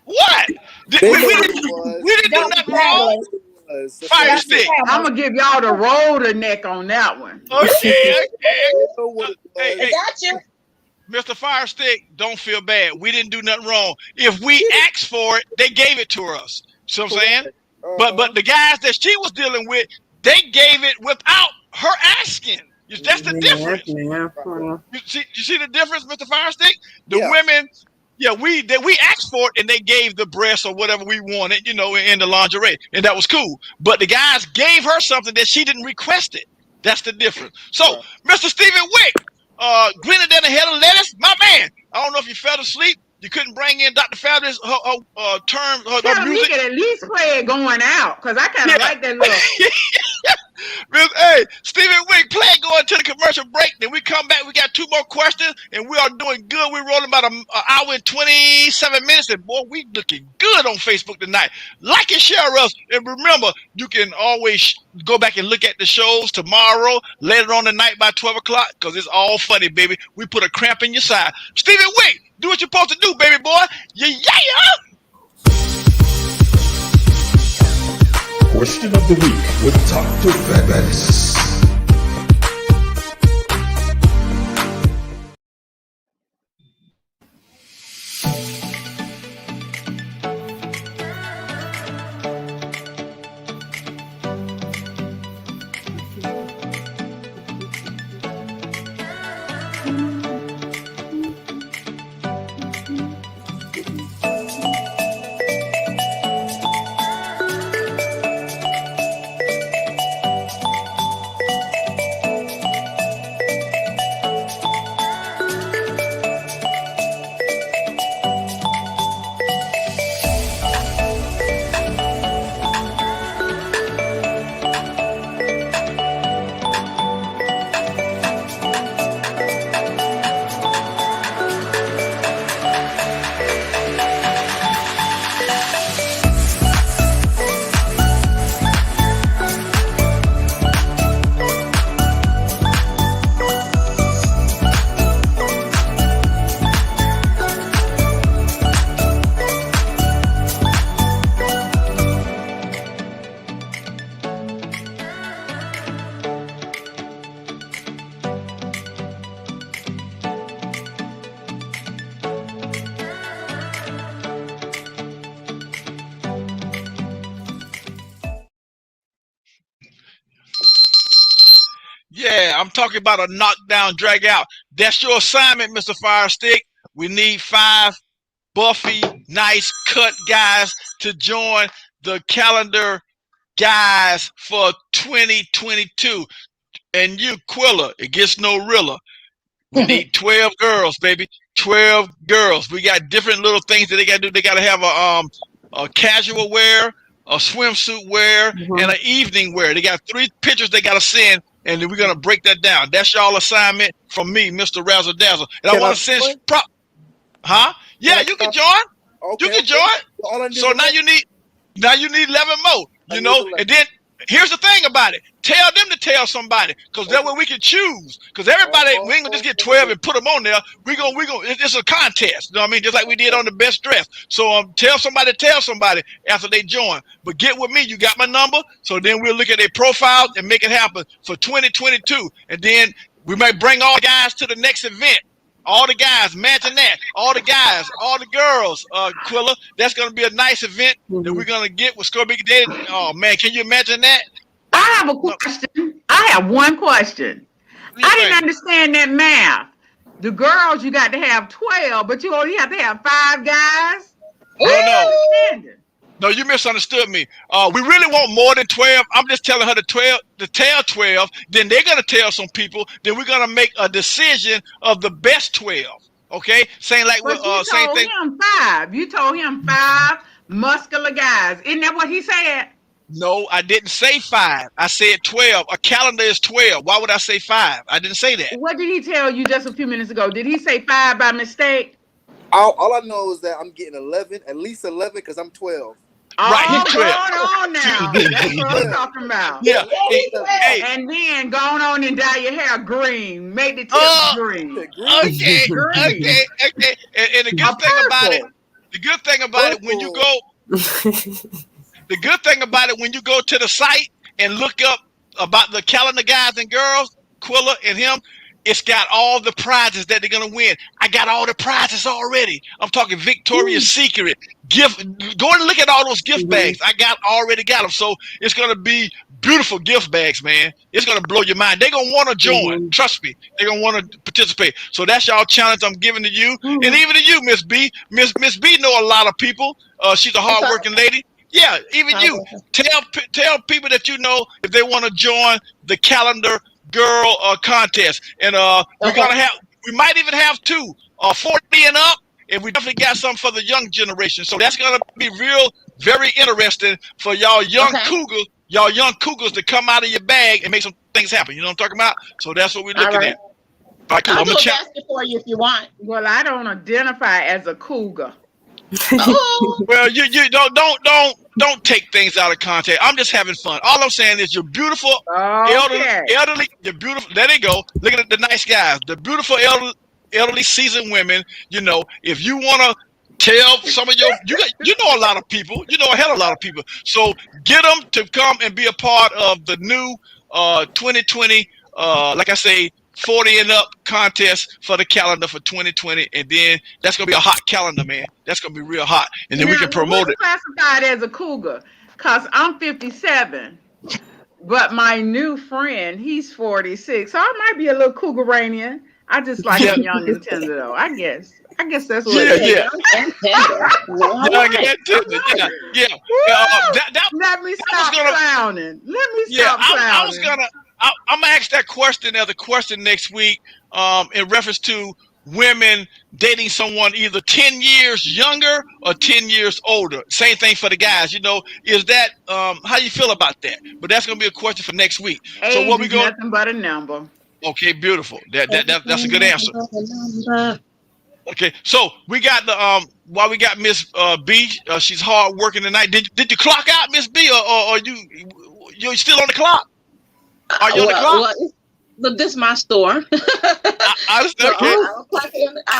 What? They We know what didn't it was. we didn't do Dr. nothing They wrong. know Fabulous. what it was. That's Fire all I'm Dr. saying. stick. I'm Fabulous. gonna give y'all the roller neck on that one. Okay. Okay. They know what it Hey, I hey, was. got you. Mr. Fire Stick, don't feel bad. We didn't do nothing wrong. If we asked for it, they gave it to us. See what I'm saying? Correct. But the guys that she was dealing with, they gave it without her asking. That's the Yeah, difference. yeah. Right. Well, You see the difference, Mr. Fire Stick? The Yeah. women, yeah, we asked for it and they gave the breast or whatever we wanted, in the lingerie, and that was cool. But the guys gave her something that she didn't request it. That's the difference. So, Right. Mr. Stephen Wick, greener than a head of lettuce, my man. I don't know if you fell asleep. You couldn't bring in Dr. Fabulous her Tell him he music. can at least play it going out, because I kind Yeah. of like that little. Hey, Stephen Wick, play it going to the commercial break. Then we come back. We got 2 more questions, and we are doing good. We're rolling about an hour and 27 minutes, and boy, we looking good on Facebook tonight. Like and share us, and remember, you can always go back and look at the shows tomorrow, later on tonight by 12 o'clock, because it's all funny, baby. We put a cramp in your side. Stephen Wick, do what you're supposed to do, baby boy. Yeah. Question of the week with Dr. Fabulous. Yeah, I'm talking about a knockdown, drag out. That's your assignment, Mr. Fire Stick. We need 5 buffy, nice cut guys to join the calendar guys for 2022. And you, Quilla, it gets no realer. We need 12 girls, baby. 12 girls. We got different little things that they got to do. They got to have a casual wear, a swimsuit wear, and an evening wear. They got 3 pictures they got to send and then we're gonna break that down. That's y'all assignment from me, Mr. Razzle Dazzle. And I Can I want to send join? huh? Yeah, you can join. You Okay. can join. All I need So is now you need 11 more. You know, and then here's the thing about it. Tell them to tell somebody, because that way we can choose. Because everybody, we ain't gonna just get 12 and put them on there. We gonna. It's a contest. You know what I mean? Just like we did on the best dress. So tell somebody after they join. But get with me. You got my number. So then we'll look at their profiles and make it happen for 2022. And then we might bring all the guys to the next event. All the guys, imagine that. All the guys, all the girls, Quilla. That's gonna be a nice event that we're gonna get with ScoreBiggerDating. Oh man, can you imagine that? I have a question. I have one question. I didn't understand that math. The girls, you got to have 12, but you only have to have 5 guys. No, you misunderstood me. We really want more than 12. I'm just telling her to tell 12. Then they're gonna tell some people. Then we're gonna make a decision of the best 12. Okay, saying like but you same told thing. him 5. You told him 5 muscular guys. Isn't that what he said? No, I didn't say 5. I said 12. A calendar is 12. Why would I say 5? I didn't say that. What did he tell you just a few minutes ago? Did he say 5 by mistake? All I know is that I'm getting 11, at least 11, because I'm 12. Right, he's 12. Going on now. That's what I'm talking about. Yeah. Hey. And then going on and dye your hair green. Make the tips green. Okay. Green. Okay. And the good thing about it, when you go to the site and look up about the calendar guys and girls, Quilla and him, it's got all the prizes that they're gonna win. I got all the prizes already. I'm talking Victoria's Secret gift. Go and look at all those gift bags. I already got them. So it's gonna be beautiful gift bags, man. It's gonna blow your mind. They're gonna want to join. Trust me, they're gonna want to participate. So that's y'all challenge I'm giving to you, and even to you, Miss B. Miss B know a lot of people. She's a hardworking lady. Yeah, even you. Tell people that you know if they want to join the calendar girl contest, and we might even have 2 40 and up, and we definitely got some for the young generation. So that's gonna be very interesting for y'all young cougars to come out of your bag and make some things happen. You know what I'm talking about? So that's what we're looking at. All right, cool. I'll do a basket for you if you want. Well, I don't identify as a cougar. Well, you don't take things out of context. I'm just having fun. All I'm saying is you're beautiful, elderly. You're beautiful. There they go. Look at the nice guys. The beautiful elderly seasoned women. You know, if you want to tell some of you know a lot of people. You know a hell of a lot of people. So get them to come and be a part of the new 2020. Like I say, 40 and up contest for the calendar for 2020, and then that's gonna be a hot calendar, man. That's gonna be real hot, and then we can promote it. Classified as a cougar, cause I'm 57, but my new friend, he's 46, so I might be a little cougaranian. I just like him young and tender, though. I guess that's what it is. Let me stop clowning. I'm gonna ask that question as a question next week, in reference to women dating someone either 10 years younger or 10 years older. Same thing for the guys. You know, is that how you feel about that? But that's gonna be a question for next week. Age so what we going? Nothing but a number. Okay, beautiful. That's a good answer. Okay, so we got the while we got Miss B, she's hard working tonight. Did you clock out, Miss B, or you still on the clock? Are you on the clock? Look, this is my store. I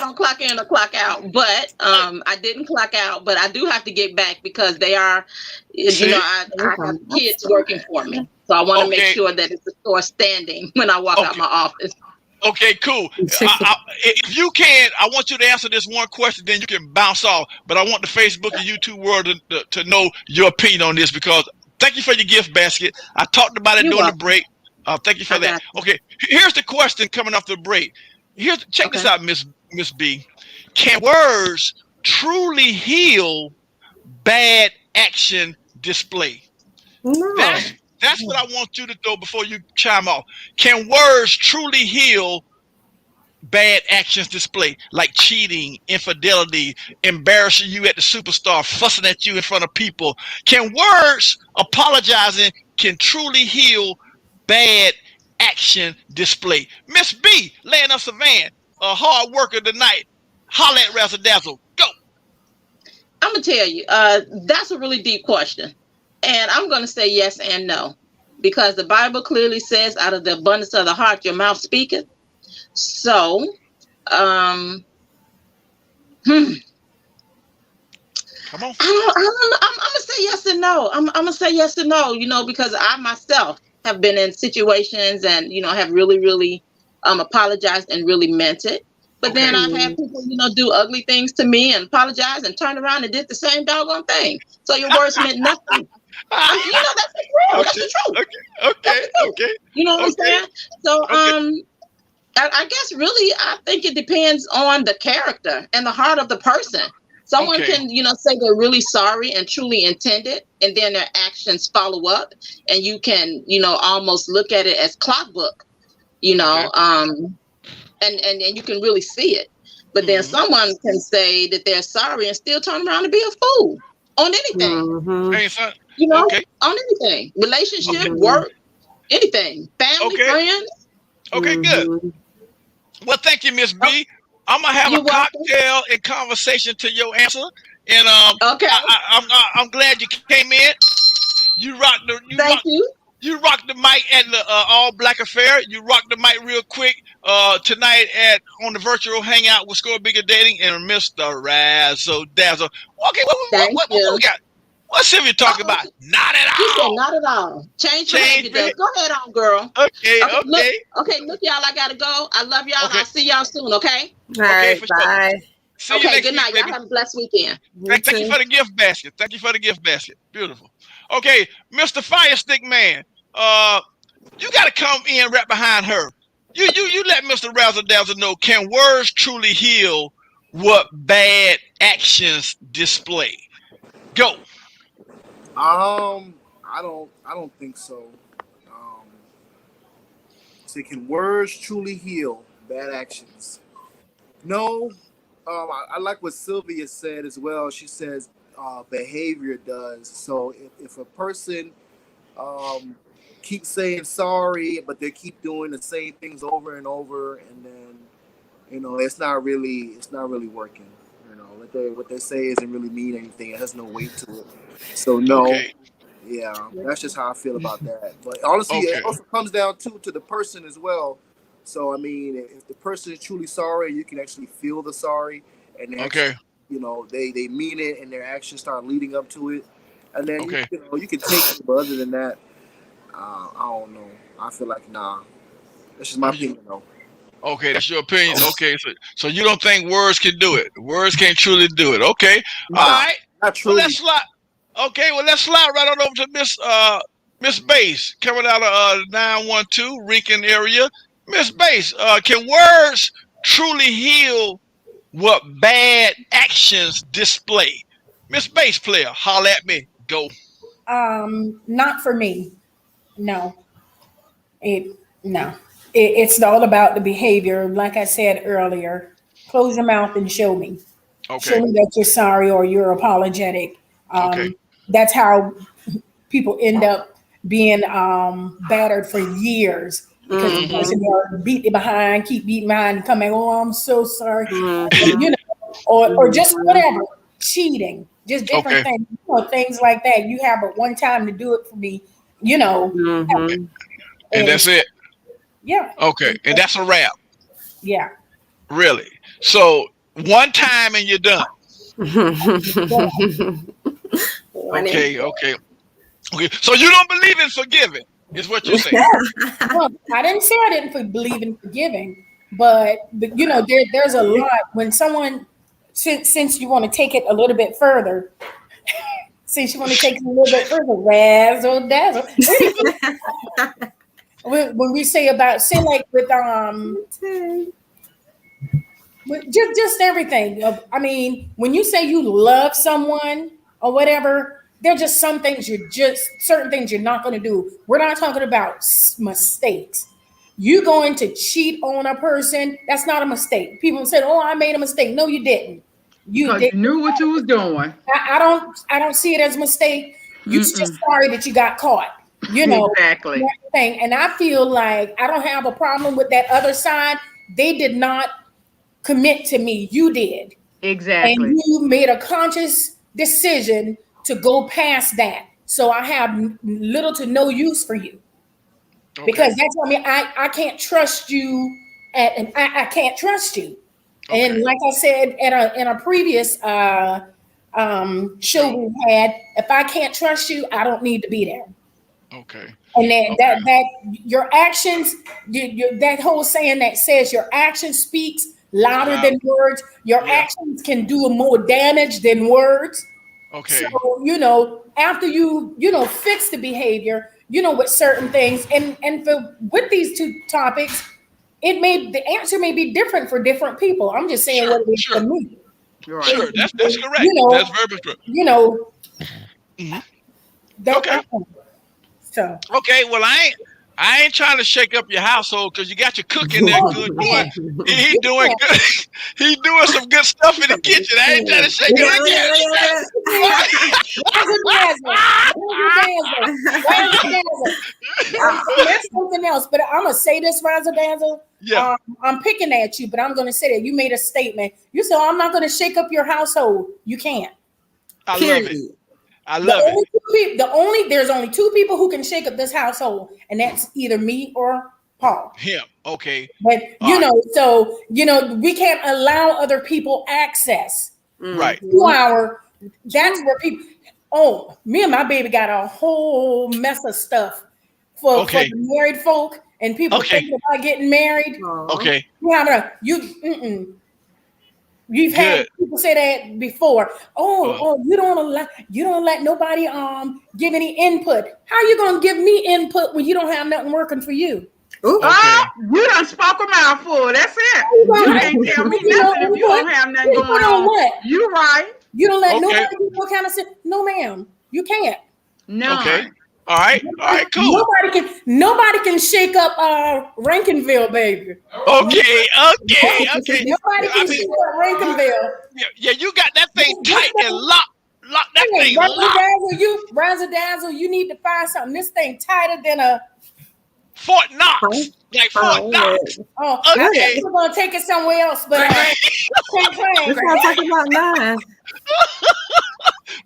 don't clock in or clock out, but I didn't clock out, but I do have to get back because they are, I have kids working for me. So I want to make sure that it's the store standing when I walk out my office. Okay, cool. If you can, I want you to answer this one question, then you can bounce off. But I want the Facebook and YouTube world to know your opinion on this, because thank you for your gift basket. I talked about it during the break. Thank you for that. Okay, here's the question coming off the break. Check this out, Miss B. Can words truly heal bad action display? No. That's what I want you to know before you chime off. Can words truly heal bad actions display, like cheating, infidelity, embarrassing you at the superstar, fussing at you in front of people? Can words apologizing can truly heal bad action display. Miss B, laying up Savannah, a hard worker tonight. Holla at Razzle Dazzle. Go. I'm gonna tell you, that's a really deep question, and I'm gonna say yes and no, because the Bible clearly says, "Out of the abundance of the heart, your mouth speaketh." So, Come on. I don't know. I'm gonna say yes and no. I'm gonna say yes and no. Because I myself have been in situations and have really, really apologized and really meant it. But then I've had people, do ugly things to me and apologize and turn around and did the same doggone thing. So your words meant nothing. That's the truth. That's the truth. Okay. You know what I'm saying? So I guess really I think it depends on the character and the heart of the person. Someone can, say they're really sorry and truly intended, and then their actions follow up, and you can, almost look at it as clockwork, and you can really see it. But then someone can say that they're sorry and still turn around and be a fool on anything. Hey, son. On anything, relationship, work, anything, family, friends. Okay, good. Well, thank you, Miss B. I'm gonna have a cocktail and conversation to your answer, and I'm glad you came in. You rocked the you rocked the mic at the All Black Affair. You rocked the mic real quick tonight on the virtual hangout with Score Bigger Dating and Mr. Razzle Dazzle. Okay, what we got? What's Sylvia talking about? Not at all. She said not at all. Change behavior does. Go ahead on, girl. Okay. Look, y'all, I gotta go. I love y'all. I'll see y'all soon, okay? All right, bye. See you next good night. week, y'all have a blessed weekend. Thank you for the gift basket. Beautiful. Okay, Mr. Fire Stick Man. You gotta come in right behind her. You let Mr. Razzle Dazzle know, can words truly heal what bad actions display? Go. I don't think so. So can words truly heal bad actions? No. I like what Sylvia said as well. She says behavior does. So if a person keeps saying sorry, but they keep doing the same things over and over, and then it's not really working. What they say isn't really mean anything. It has no weight to it. So no, that's just how I feel about that. But honestly, it also comes down to the person as well. So I mean, if the person is truly sorry, you can actually feel the sorry, and actually, they mean it, and their actions start leading up to it, and then you can take it. But other than that, I don't know. I feel like nah. That's just my opinion, though. Okay, that's your opinion. Okay, so you don't think words can do it? Words can't truly do it. Okay, all right. Not truly. Well, let's slide. Okay, let's slide right on over to Miss Bass, coming out of 912 Rincon area. Miss Bass, can words truly heal what bad actions display? Miss Bass player, holla at me. Go. Not for me. No. It's all about the behavior. Like I said earlier, close your mouth and show me. Okay. Show me that you're sorry or you're apologetic. That's how people end up being battered for years because the person beat you behind, keep beating behind, and coming, oh, I'm so sorry, or just whatever, cheating, just different things, things like that. You have but one time to do it for me, and that's it. Yeah. Okay, and that's a wrap. Yeah. Really? So one time and you're done. Okay. So you don't believe in forgiving, is what you're saying? Well, I didn't say I didn't believe in forgiving, but there's a lot when someone, since you want to take it a little bit further. Razzle dazzle. When we say like with just everything. I mean, when you say you love someone or whatever, there are just certain things you're not going to do. We're not talking about mistakes. You going to cheat on a person, that's not a mistake. People say, "Oh, I made a mistake." No, you didn't. You knew what you was doing. I don't see it as a mistake. You just sorry that you got caught. you know, Exactly. everything. And I feel like I don't have a problem with that other side. They did not commit to me. You did. And Exactly. you made a conscious decision to go past that. So I have little to no use for you because that's what I mean. I can't trust you, and I can't trust you. And Okay. like I said in a previous show we had, if I can't trust you, I don't need to be there. Okay. And that Okay. that your actions, that whole saying that says your action speaks louder Loud. than words. Your Yeah. actions can do more damage than words. So, Okay. after you fix the behavior, with certain things, and with these two topics, the answer may be different for different people. I'm just saying Sure. what it is for Sure. me. Right. Sure. That's correct. You know, That's very much correct. Mhm. that. Okay. So, Okay. Well, I ain't trying to shake up your household because you got your cook in there oh good doing. man, He doing good. He doing some good stuff in the kitchen. I ain't trying to shake it again. That's something else. But I'm gonna say this, Razzle Dazzle. Yeah. I'm picking at you, but I'm gonna say that you made a statement. You said I'm not gonna shake up your household. You can't. I love it. I The love it. only two people, there's only two people who can shake up this household, and that's either me or Paul. Him. Okay. But All right. so we can't allow other people access Right. to our. That's where people. Oh, me and my baby got a whole mess of stuff for Okay. the married folk and people Okay. thinking about getting married. Okay. You've had Good. people say that before. You don't let nobody give any input. How you gonna give me input when you don't have nothing working for you? You done spoke a mouthful. That's it. You ain't tell me nothing if you don't have nothing going on. What? You right. You don't let nobody do what kind of shit. No, ma'am. You can't. No. Okay. All right. Cool. Nobody can shake up Rankinville, baby. Okay. Nobody can shake up Rankinville. Yeah, you got that thing tight and locked. Lock that thing locked. Razzle Dazzle, you need to find something. This thing tighter than a Fort Knox. Like Fort Knox. Okay. We're gonna take it somewhere else, but We're gonna talk about mine.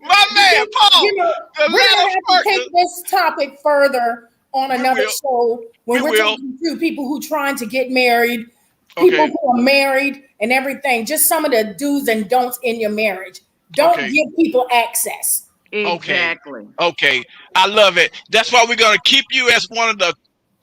My man, Paul. We're gonna have to take this topic further on another show when we're talking to people who trying to get married, people who are married and everything. Just some of the do's and don'ts in your marriage. Don't give people access. Exactly. Okay. I love it. That's why we're gonna keep you as one of the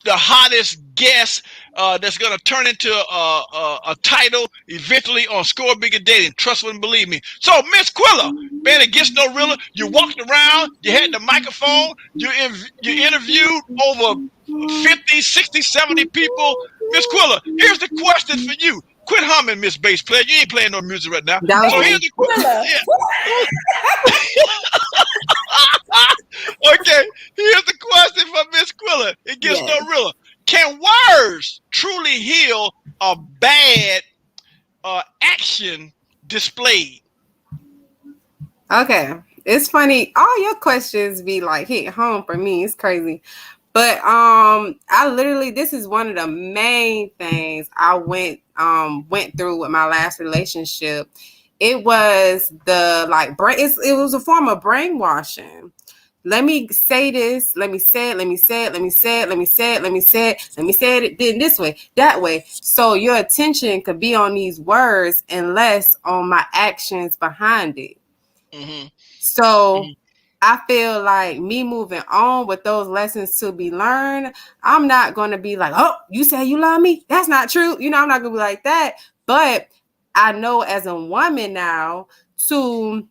hottest guests that's going to turn into a title eventually on Score Bigger Dating. Trust me and believe me. So, Miss Quilla, man, it gets no realer. You walked around, you had the microphone, you interviewed over 50, 60, 70 people. Miss Quilla, here's the question for you. Quit humming, Miss Bass Player. You ain't playing no music right now. So here's the question. Okay, here's the question for Miss Quilla. It gets no realer. Can words truly heal a bad action displayed? Okay, it's funny. All your questions be like hit home for me. It's crazy. But I literally, this is one of the main things I went through with my last relationship. It was it was a form of brainwashing. Let me say this, let me say it, let me say it, let me say it, let me say it, let me say it, let me say it then this way, that way. So your attention could be on these words and less on my actions behind it. Mm-hmm. So I feel like me moving on with those lessons to be learned, I'm not going to be like, oh, you say you love me? That's not true. I'm not going to be like that. But I know as a woman now to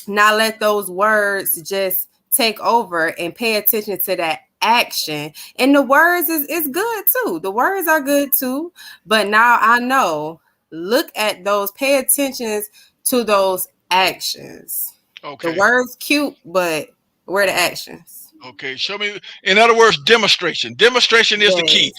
not let those words just take over and pay attention to that action. And the words is good too. The words are good too. But now I know, look at those, pay attention to those actions. Okay. The words cute, but where are the actions? Okay, show me. In other words, demonstration. Demonstration is the key.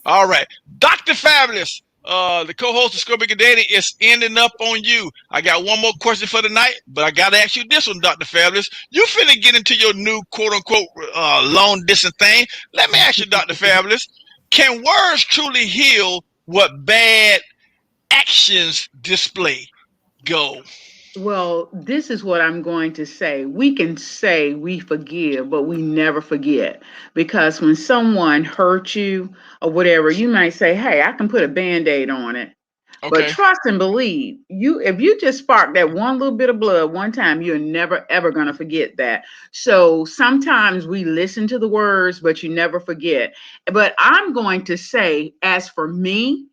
All right. Dr. Fabulous, The co-host of ScoreBiggerDating is ending up on you. I got one more question for the night, but I got to ask you this one, Dr. Fabulous. You finna get into your new quote-unquote long distance thing. Let me ask you, Dr. Fabulous, can words truly heal what bad actions display? Go. Well, this is what I'm going to say. We can say we forgive, but we never forget. Because when someone hurt you or whatever, you might say, hey, I can put a band-aid on it. But Okay. trust and believe, if you just spark that one little bit of blood one time, you're never ever gonna forget that. So sometimes we listen to the words, but you never forget. But I'm going to say, as for me,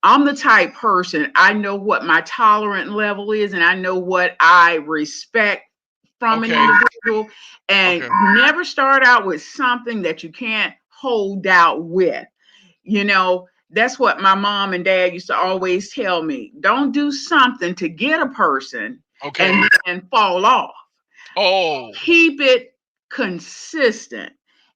I'm the type person, I know what my tolerant level is, and I know what I respect from an Okay. individual, and Okay. never start out with something that you can't hold out with. You know, that's what my mom and dad used to always tell me. Don't do something to get a person Okay. and fall off. Oh. Keep it consistent.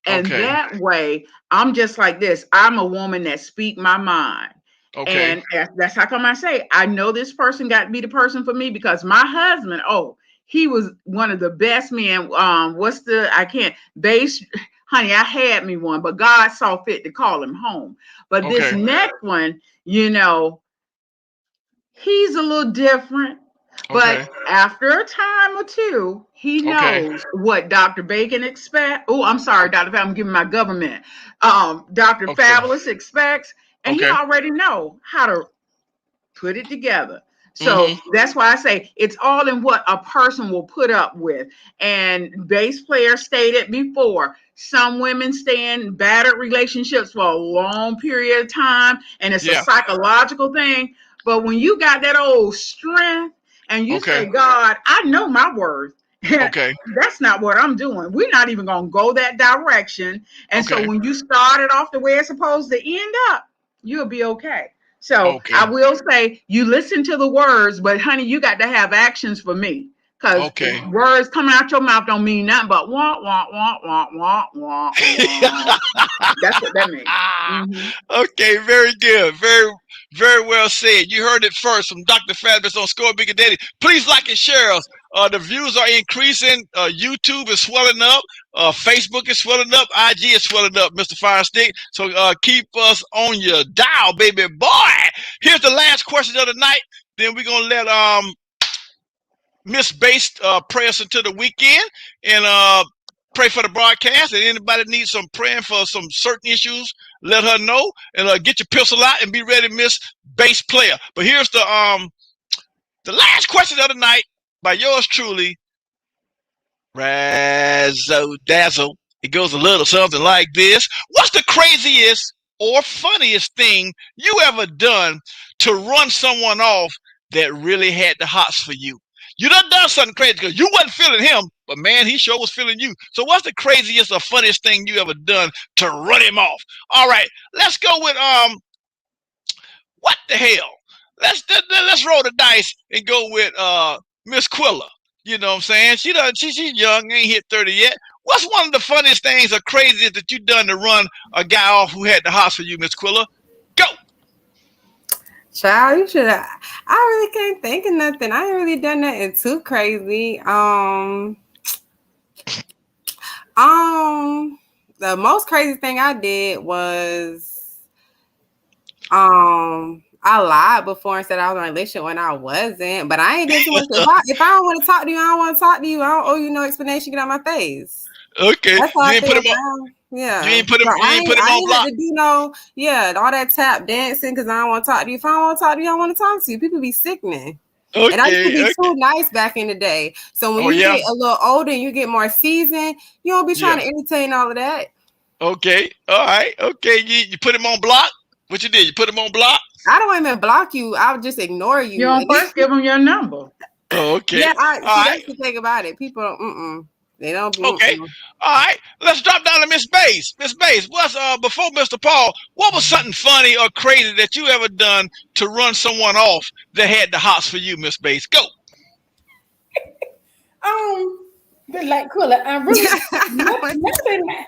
And Okay. that way, I'm just like this. I'm a woman that speak my mind. Okay. And that's how come I say, I know this person got to be the person for me, because my husband, oh, he was one of the best men. I can't base, honey, I had me one, but God saw fit to call him home. But this Okay. next one, he's a little different, but Okay. after a time or two, he Okay. knows what Dr. Bacon expects. Oh, I'm sorry, Dr. I'm giving my government. Dr. Okay. Fabulous expects, and he Okay. already know how to put it together. So Mm-hmm. that's why I say it's all in what a person will put up with. And bass player stated before, some women stay in battered relationships for a long period of time, and it's a Yeah. psychological thing. But when you got that old strength and you Okay. say, God, I know my worth. Okay. That's not what I'm doing. We're not even going to go that direction. And so Okay. when you start it off the way it's supposed to end up, you'll be okay. So Okay. I will say, you listen to the words, but honey, you got to have actions for me. Because Okay. words coming out your mouth don't mean nothing but wah, wah, wah, wah, wah, wah, wah. That's what that means. Mm-hmm. Okay, very good. Very, very well said. You heard it first from Dr. Fabulous on Score Bigger Daddy. Please like and share us. The views are increasing. YouTube is swelling up. Facebook is swelling up. IG is swelling up, Mr. Firestick. So keep us on your dial, baby boy. Here's the last question of the night. Then we're gonna let Miss Bass pray us into the weekend and pray for the broadcast. And anybody needs some praying for some certain issues, let her know, and get your pistol out and be ready, Miss Bass Player. But here's the last question of the night by yours truly, Razzo Dazzle. It goes a little something like this. What's the craziest or funniest thing you ever done to run someone off that really had the hots for you? You done something crazy because you wasn't feeling him, but man, he sure was feeling you. So what's the craziest or funniest thing you ever done to run him off? All right, let's go with what the hell? Let's roll the dice and go with Miss Quilla. You know what I'm saying? She's young, ain't hit 30 yet. What's one of the funniest things or craziest that you done to run a guy off who had the hots for you, Miss Quilla? Go. Child, you should have. I really can't think of nothing. I ain't really done nothing too crazy. The most crazy thing I did was, I lied before and said I was in a relationship when I wasn't. But I ain't did too much. If I don't want to talk to you, I don't want to talk to you. I don't owe you no explanation. Get out my face. Okay. That's how You I ain't put feel him on. now. Yeah. You ain't put him. But You ain't put him I on ain't block. had to do all that tap dancing because I don't want to talk to you. If I don't want to talk to you, I don't want to talk to you. People be sickening. And I used to be Okay. too nice back in the day. So when Oh you yeah. get a little older and you get more seasoned, you don't be trying Yeah. to entertain all of that. Okay. All right. Okay. You put him on block. What you did? You put him on block. I don't even block you. I'll just ignore You you. don't first give them your number. Oh, okay. Yeah, All see, right. that's the thing about it. People don't, they don't be, Okay. All right. Let's drop down to Miss Bass. Miss Bass, what's before Mr. Paul? What was something funny or crazy that you ever done to run someone off that had the hots for you, Miss Bass? Go. But like Quilla, I really nothing.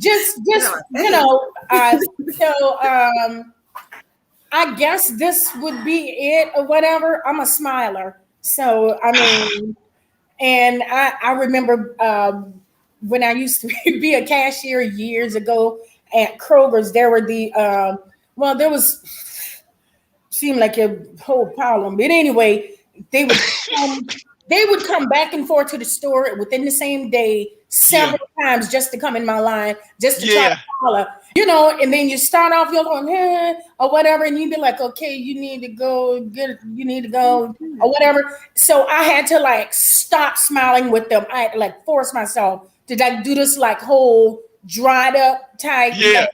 Just Yeah. so I guess this would be it or whatever. I'm a smiler. So, I mean, and I remember when I used to be a cashier years ago at Kroger's, there were there was, seemed like a whole problem. But anyway, they would they would come back and forth to the store within the same day several times just to come in my line, just to try to holler, and then you start off, you're going, or whatever, and you'd be like, okay, you need to go, or whatever. So I had to like stop smiling with them. I had to like force myself to like do this like whole dried up type. Yeah,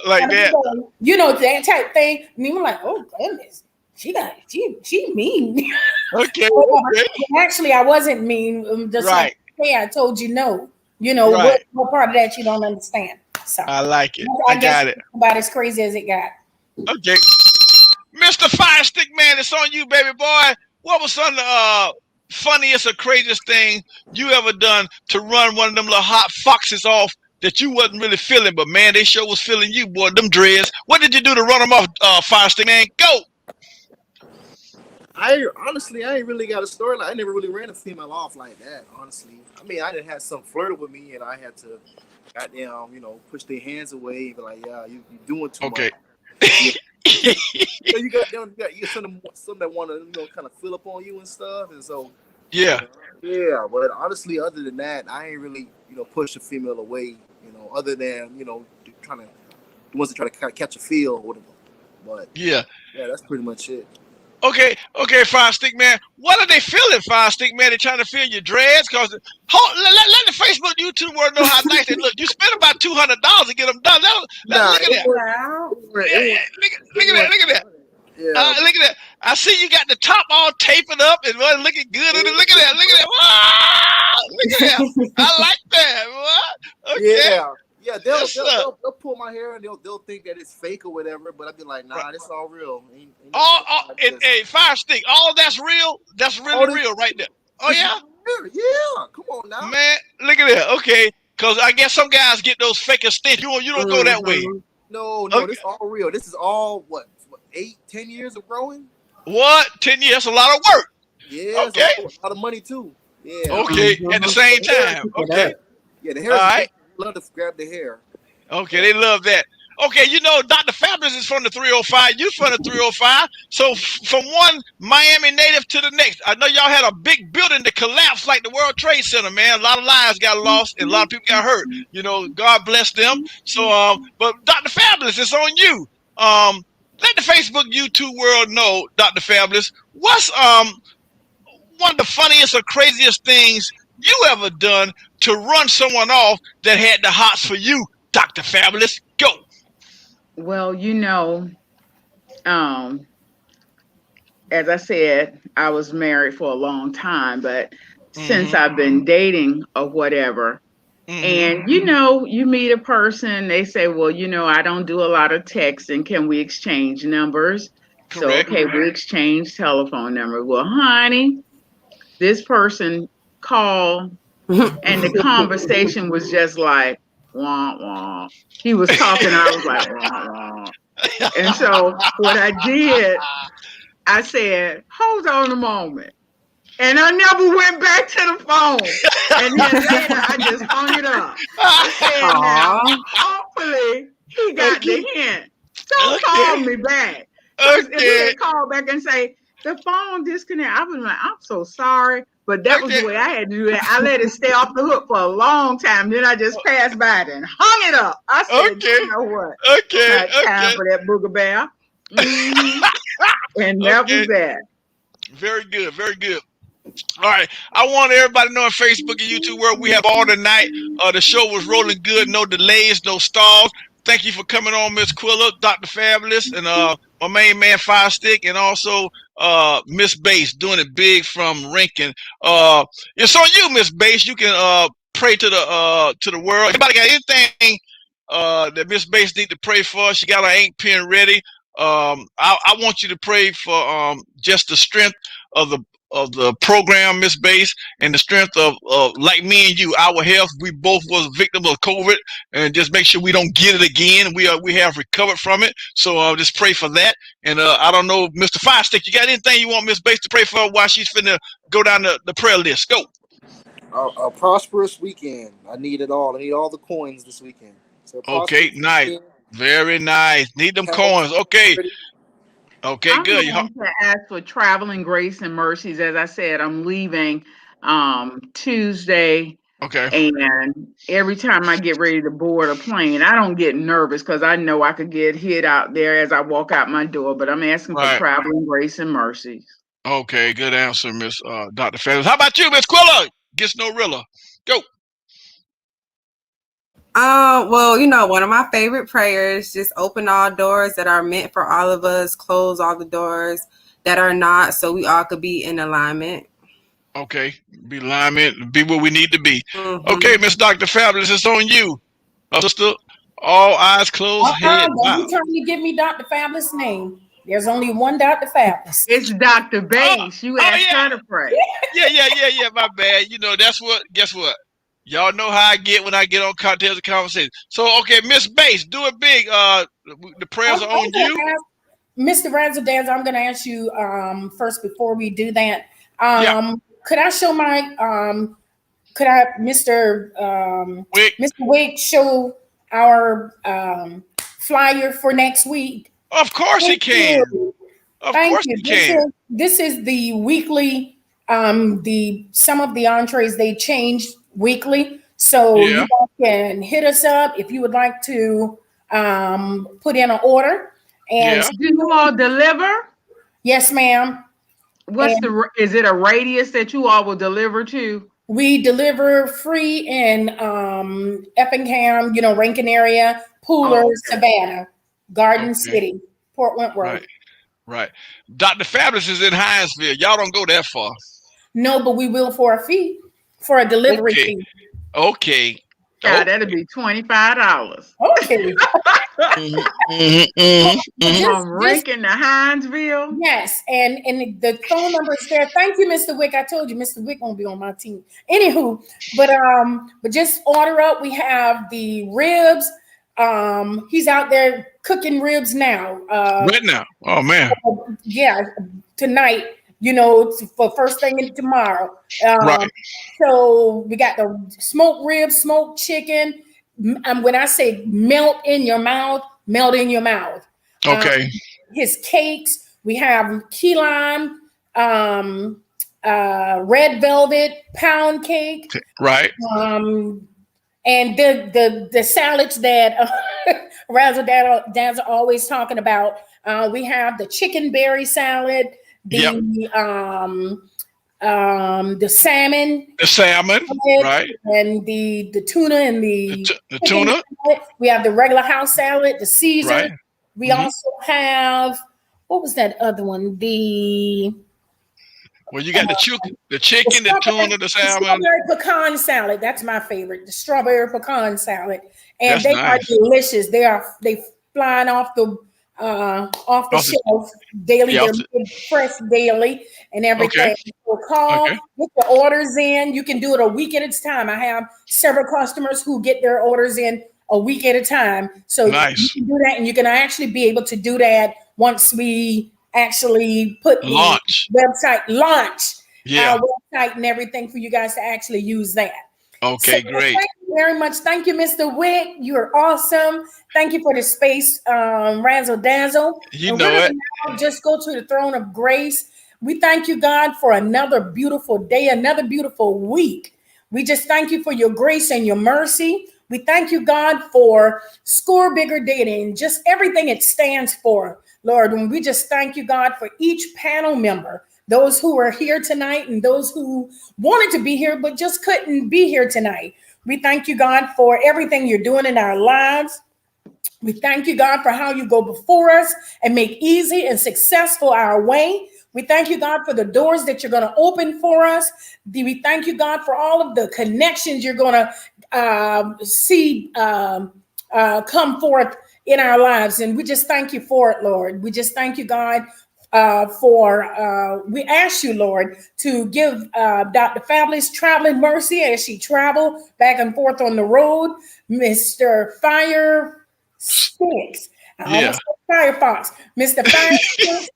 like that. That type thing. And you're like, oh goodness, she mean. Okay. Actually, I wasn't mean. Just like, hey, I told you no. What part of that you don't understand? So I like it. I guess got it. About as crazy as it got. Okay, Mr. Fire Stick Man, it's on you, baby boy. What was some of the funniest or craziest thing you ever done to run one of them little hot foxes off that you wasn't really feeling, but man, they sure was feeling you, boy. Them dreads. What did you do to run them off, Fire Stick Man? Go. I ain't really got a story. Like, I never really ran a female off like that, honestly. I mean, I didn't have some flirting with me, and I had to, goddamn, push their hands away and be like, yeah, you doing too much. You got some that want to, kind of fill up on you and stuff, and so. Yeah. But honestly, other than that, I ain't really, push a female away, other than, trying to, the ones that try to kind of catch a feel or whatever. But yeah, that's pretty much it. Okay, Fire Stick Man. What are they feeling, Fire Stick Man? They trying to feel your dreads? Cause let the Facebook YouTube world know how nice they look. You spent about $200 to get them done. Look at that. Look at that. Yeah. Look at that. I see you got the top all tapered up and looking good. Look at that. Wow. Look at that. I like that. What? Okay. Yeah, they'll pull my hair and they'll think that it's fake or whatever, but I'll be like, nah, this all real. Hey, Fire Stick, all that's real. That's really real right there. Oh yeah? Yeah, come on now. Man, look at that. Okay, because I guess some guys get those fake extensions. You don't go that way. No, this is all real. This is all, what 8-10 years of growing? What? 10 years? That's a lot of work. Yeah, okay. A lot of money too. Yeah. Okay, at the same time. Okay. Yeah, the hair is right. Love to grab the hair. Okay, they love that. Okay, Dr. Fabulous is from the 305. You from the 305. So from one Miami native to the next. I know y'all had a big building that collapsed like the World Trade Center, man. A lot of lives got lost and a lot of people got hurt. God bless them. So, but Dr. Fabulous, it's on you. Let the Facebook YouTube world know, Dr. Fabulous, what's one of the funniest or craziest things you ever done to run someone off that had the hots for you, Dr. Fabulous? Go. Well, as I said, I was married for a long time, but since I've been dating or whatever, and you meet a person, they say, well, I don't do a lot of texting. Can we exchange numbers? Correct. So, okay, we exchange telephone number. Well, honey, this person called and the conversation was just like, wah, wah. He was talking, I was like, wah, wah. And so what I did, I said, hold on a moment. And I never went back to the phone. And then later, I just hung it up. I said, now, hopefully, he got the hint. Don't call me back. If he call back and say, the phone disconnect, I was like, I'm so sorry. But that was the way I had to do it. I let it stay off the hook for a long time. Then I just passed by it and hung it up. I said, you know what? Not time for that booger bear. And that was that. Very good. Very good. All right. I want everybody to know on Facebook and YouTube world we have all tonight. The show was rolling good. No delays, no stalls. Thank you for coming on, Miss Quilla, Dr. Fabulous, and my main man Fire Stick, and also Miss Bass doing it big from Rankin. It's on you, Miss Bass. You can pray to the world. Anybody got anything that Miss Bass need to pray for? She got her ink pen ready. I want you to pray for just the strength of the program, Miss Bass, and the strength of like me and you, our health. We both was victims of COVID, and just make sure we don't get it again. We have recovered from it, so just pray for that. And I don't know, Mr. Firestick, you got anything you want Miss Bass to pray for while she's finna go down the prayer list? Go. A prosperous weekend. I need it all. I need all the coins this weekend. So Okay, prosperous nice, weekend. very nice. Need them Have coins. Okay, okay, I'm good. going to ask for traveling grace and mercies. As I said, I'm leaving Tuesday, Okay, and every time I get ready to board a plane, I don't get nervous because I know I could get hit out there as I walk out my door. But I'm asking for right. traveling grace and mercies. Okay, good answer, Miss Dr. Fabulous. How about you, Miss Quilla? Gets no Rilla. Go. Well, one of my favorite prayers, just open all doors that are meant for all of us, close all the doors that are not, so we all could be in alignment. Okay, be alignment, be where we need to be. Okay, Mm-hmm. Miss Dr. Fabulous, it's on you. Sister, all eyes closed, head Don't bowed. be trying to give me Dr. Fabulous' name. There's only one Dr. Fabulous. It's Dr. Oh, Bass. You oh asked yeah, her to pray. yeah. My bad. That's what. Guess what? Y'all know how I get when I get on cocktails and conversation. So, okay, Miss Bass, do it big. The prayers are on you. Mr. Razzle Dazzle, I'm going to ask you first before we do that. Yeah. Could I show my Mr. Wick. Mr. Wick show our flyer for next week? Of course he can. Of course he can. This is the weekly. Some of the entrees they change weekly, so Yeah. you guys can hit us up if you would like to put in an order. And Yeah. Do you all deliver? Yes, ma'am. Is it a radius that you all will deliver to? We deliver free in Effingham, Rankin area, Pooler, okay. Savannah, Garden City, Port Wentworth. Right. Dr. Fabulous is in Hinesville. Y'all don't go that far. No, but we will for a fee, for a delivery fee. Okay. God, that'll be $25. Okay. From Rankin to Hinesville. Yes, and the phone number is there. Thank you, Mr. Wick. I told you Mr. Wick won't be on my team. Anywho, but just order up. We have the ribs. He's out there cooking ribs now. Right now. Oh man. Yeah, tonight. For first thing tomorrow. Right. So we got the smoked ribs, smoked chicken. When I say melt in your mouth, melt in your mouth. Okay. His cakes, we have key lime, red velvet pound cake. Right. And the salads that Razzle Dazzle always talking about. We have the chicken berry salad, the salmon. The salmon, right. And the tuna and the tuna. Salad. We have the regular house salad, the Caesar. Right. We also have, what was that other one? Well, you got the chicken, the tuna, the salmon. Strawberry pecan salad. That's my favorite. The strawberry pecan salad. And That's they nice. are delicious. They flying off the shelf daily. Yeah, They're fresh daily and everything. Okay. So call, get the orders in. You can do it a week at a time. I have several customers who get their orders in a week at a time. So Nice. you can do that, and you can actually be able to do that once we actually put Launch. the website launch Yeah. our website and everything for you guys to actually use that. Okay, So, great. Thank you very much. Thank you, Mr. Wick. You are awesome. Thank you for the space, Razzle Dazzle. You And know we're it. gonna now just go to the throne of grace. We thank you, God, for another beautiful day, another beautiful week. We just thank you for your grace and your mercy. We thank you, God, for Score Bigger Dating, just everything it stands for, Lord. And we just thank you, God, for each panel member, those who are here tonight and those who wanted to be here but just couldn't be here tonight. We thank you, God, for everything you're doing in our lives. We thank you, God, for how you go before us and make easy and successful our way. We thank you, God, for the doors that you're going to open for us. We thank you, God, for all of the connections you're going to see come forth in our lives. And we just thank you for it, Lord. We just thank you, God, we ask you, Lord, to give Dr. Fabulous traveling mercy as she traveled back and forth on the road. Mr. Fire Sticks, I almost said Firefox. Mr. Fire Sticks,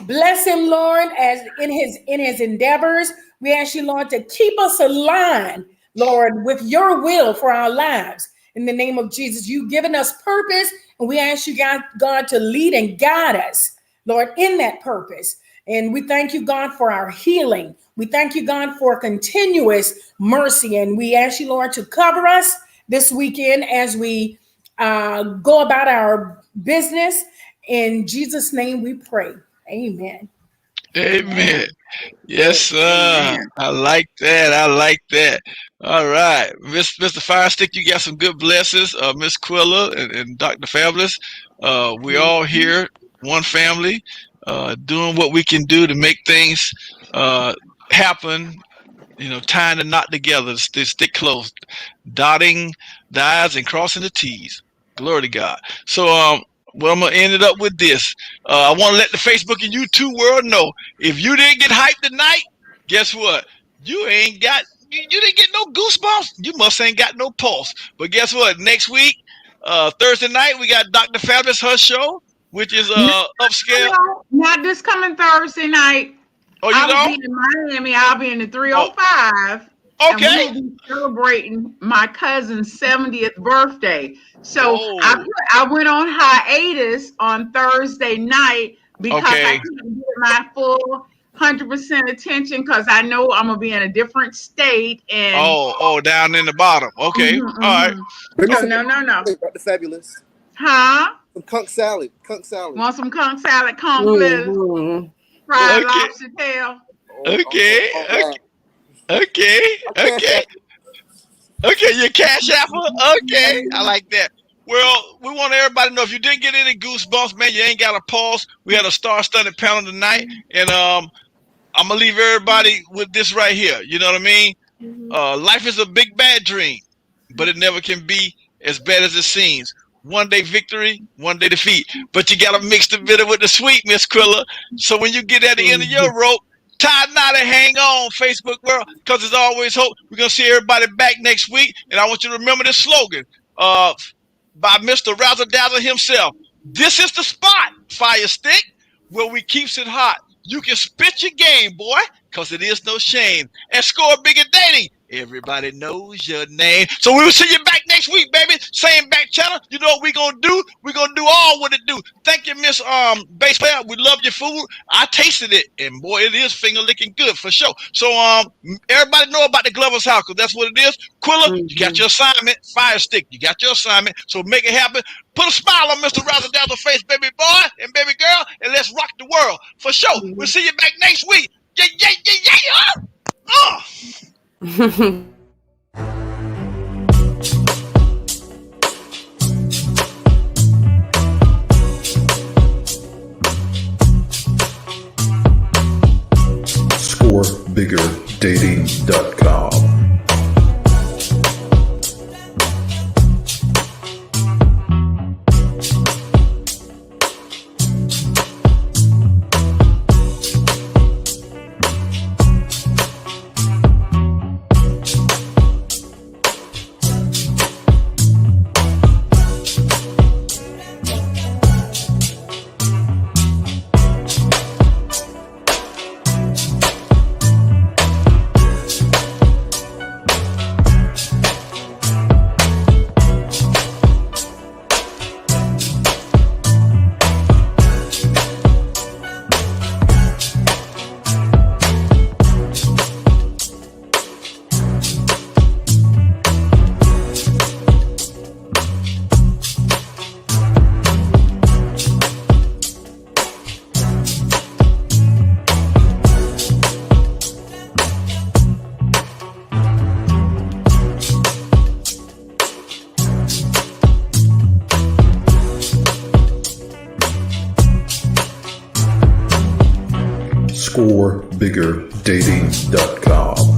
bless him, Lord, as in his endeavors. We ask you, Lord, to keep us aligned, Lord, with your will for our lives. In the name of Jesus, you've given us purpose, and we ask you, God, to lead and guide us, Lord, in that purpose. And we thank you, God, for our healing. We thank you, God, for continuous mercy. And we ask you, Lord, to cover us this weekend as we go about our business. In Jesus' name we pray. Amen. Amen. Yes, sir. Amen. I like that. I like that. All right. Mr. Firestick, you got some good blessings. Miss Quilla and Dr. Fabulous. We all here, one family, doing what we can do to make things happen, tying the knot together, to stick close, dotting the I's and crossing the T's. Glory to God. So, well, I'm gonna end it up with this. I want to let the Facebook and YouTube world know, if you didn't get hyped tonight, guess what? You didn't get no goosebumps. You must ain't got no pulse. But guess what? Next week, Thursday night, we got Dr. Fabulous, her show, which is upscale. Not this coming Thursday night. Oh, you I'll know? be in Miami. I'll be in the 305. Okay. And we'll be celebrating my cousin's 70th birthday. So I went on hiatus on Thursday night because I couldn't get my full 100% attention because I know I'm gonna be in a different state. And down in the bottom. Okay. All right. No. Dr. Fabulous. Huh? Some conch salad. Want some conch salad, conflict, fried lobster tail. Okay. Your cash apple. Okay, I like that. Well, we want everybody to know, if you didn't get any goosebumps, man, you ain't got a pulse. We had a star-studded panel tonight, and I'm gonna leave everybody with this right here. You know what I mean? Life is a big bad dream, but it never can be as bad as it seems. One day victory, one day defeat. But you gotta mix the bitter with the sweet, Miss Quilla. So when you get at the end of your rope, tie a knot and hang on, Facebook world, because there's always hope. We're going to see everybody back next week. And I want you to remember this slogan by Mr. Razzle Dazzle himself. This is the spot, Fire Stick, where we keeps it hot. You can spit your game, boy, because it is no shame. And ScoreBiggerDating, everybody knows your name. So we will see you back next week, baby. Same back channel. You know what we're going to do? We're going to do all what it do. Thank you, Miss Bass Player. We love your food. I tasted it, and boy, it is finger licking good for sure. So everybody know about the Glover's house, because that's what it is. Quilla, you got your assignment. Fire Stick, you got your assignment. So make it happen. Put a smile on Mr. Razzle Dazzle face, baby boy and baby girl, and let's rock the world for sure. We'll see you back next week. ScoreBiggerDating.com. ScoreBiggerDating.com.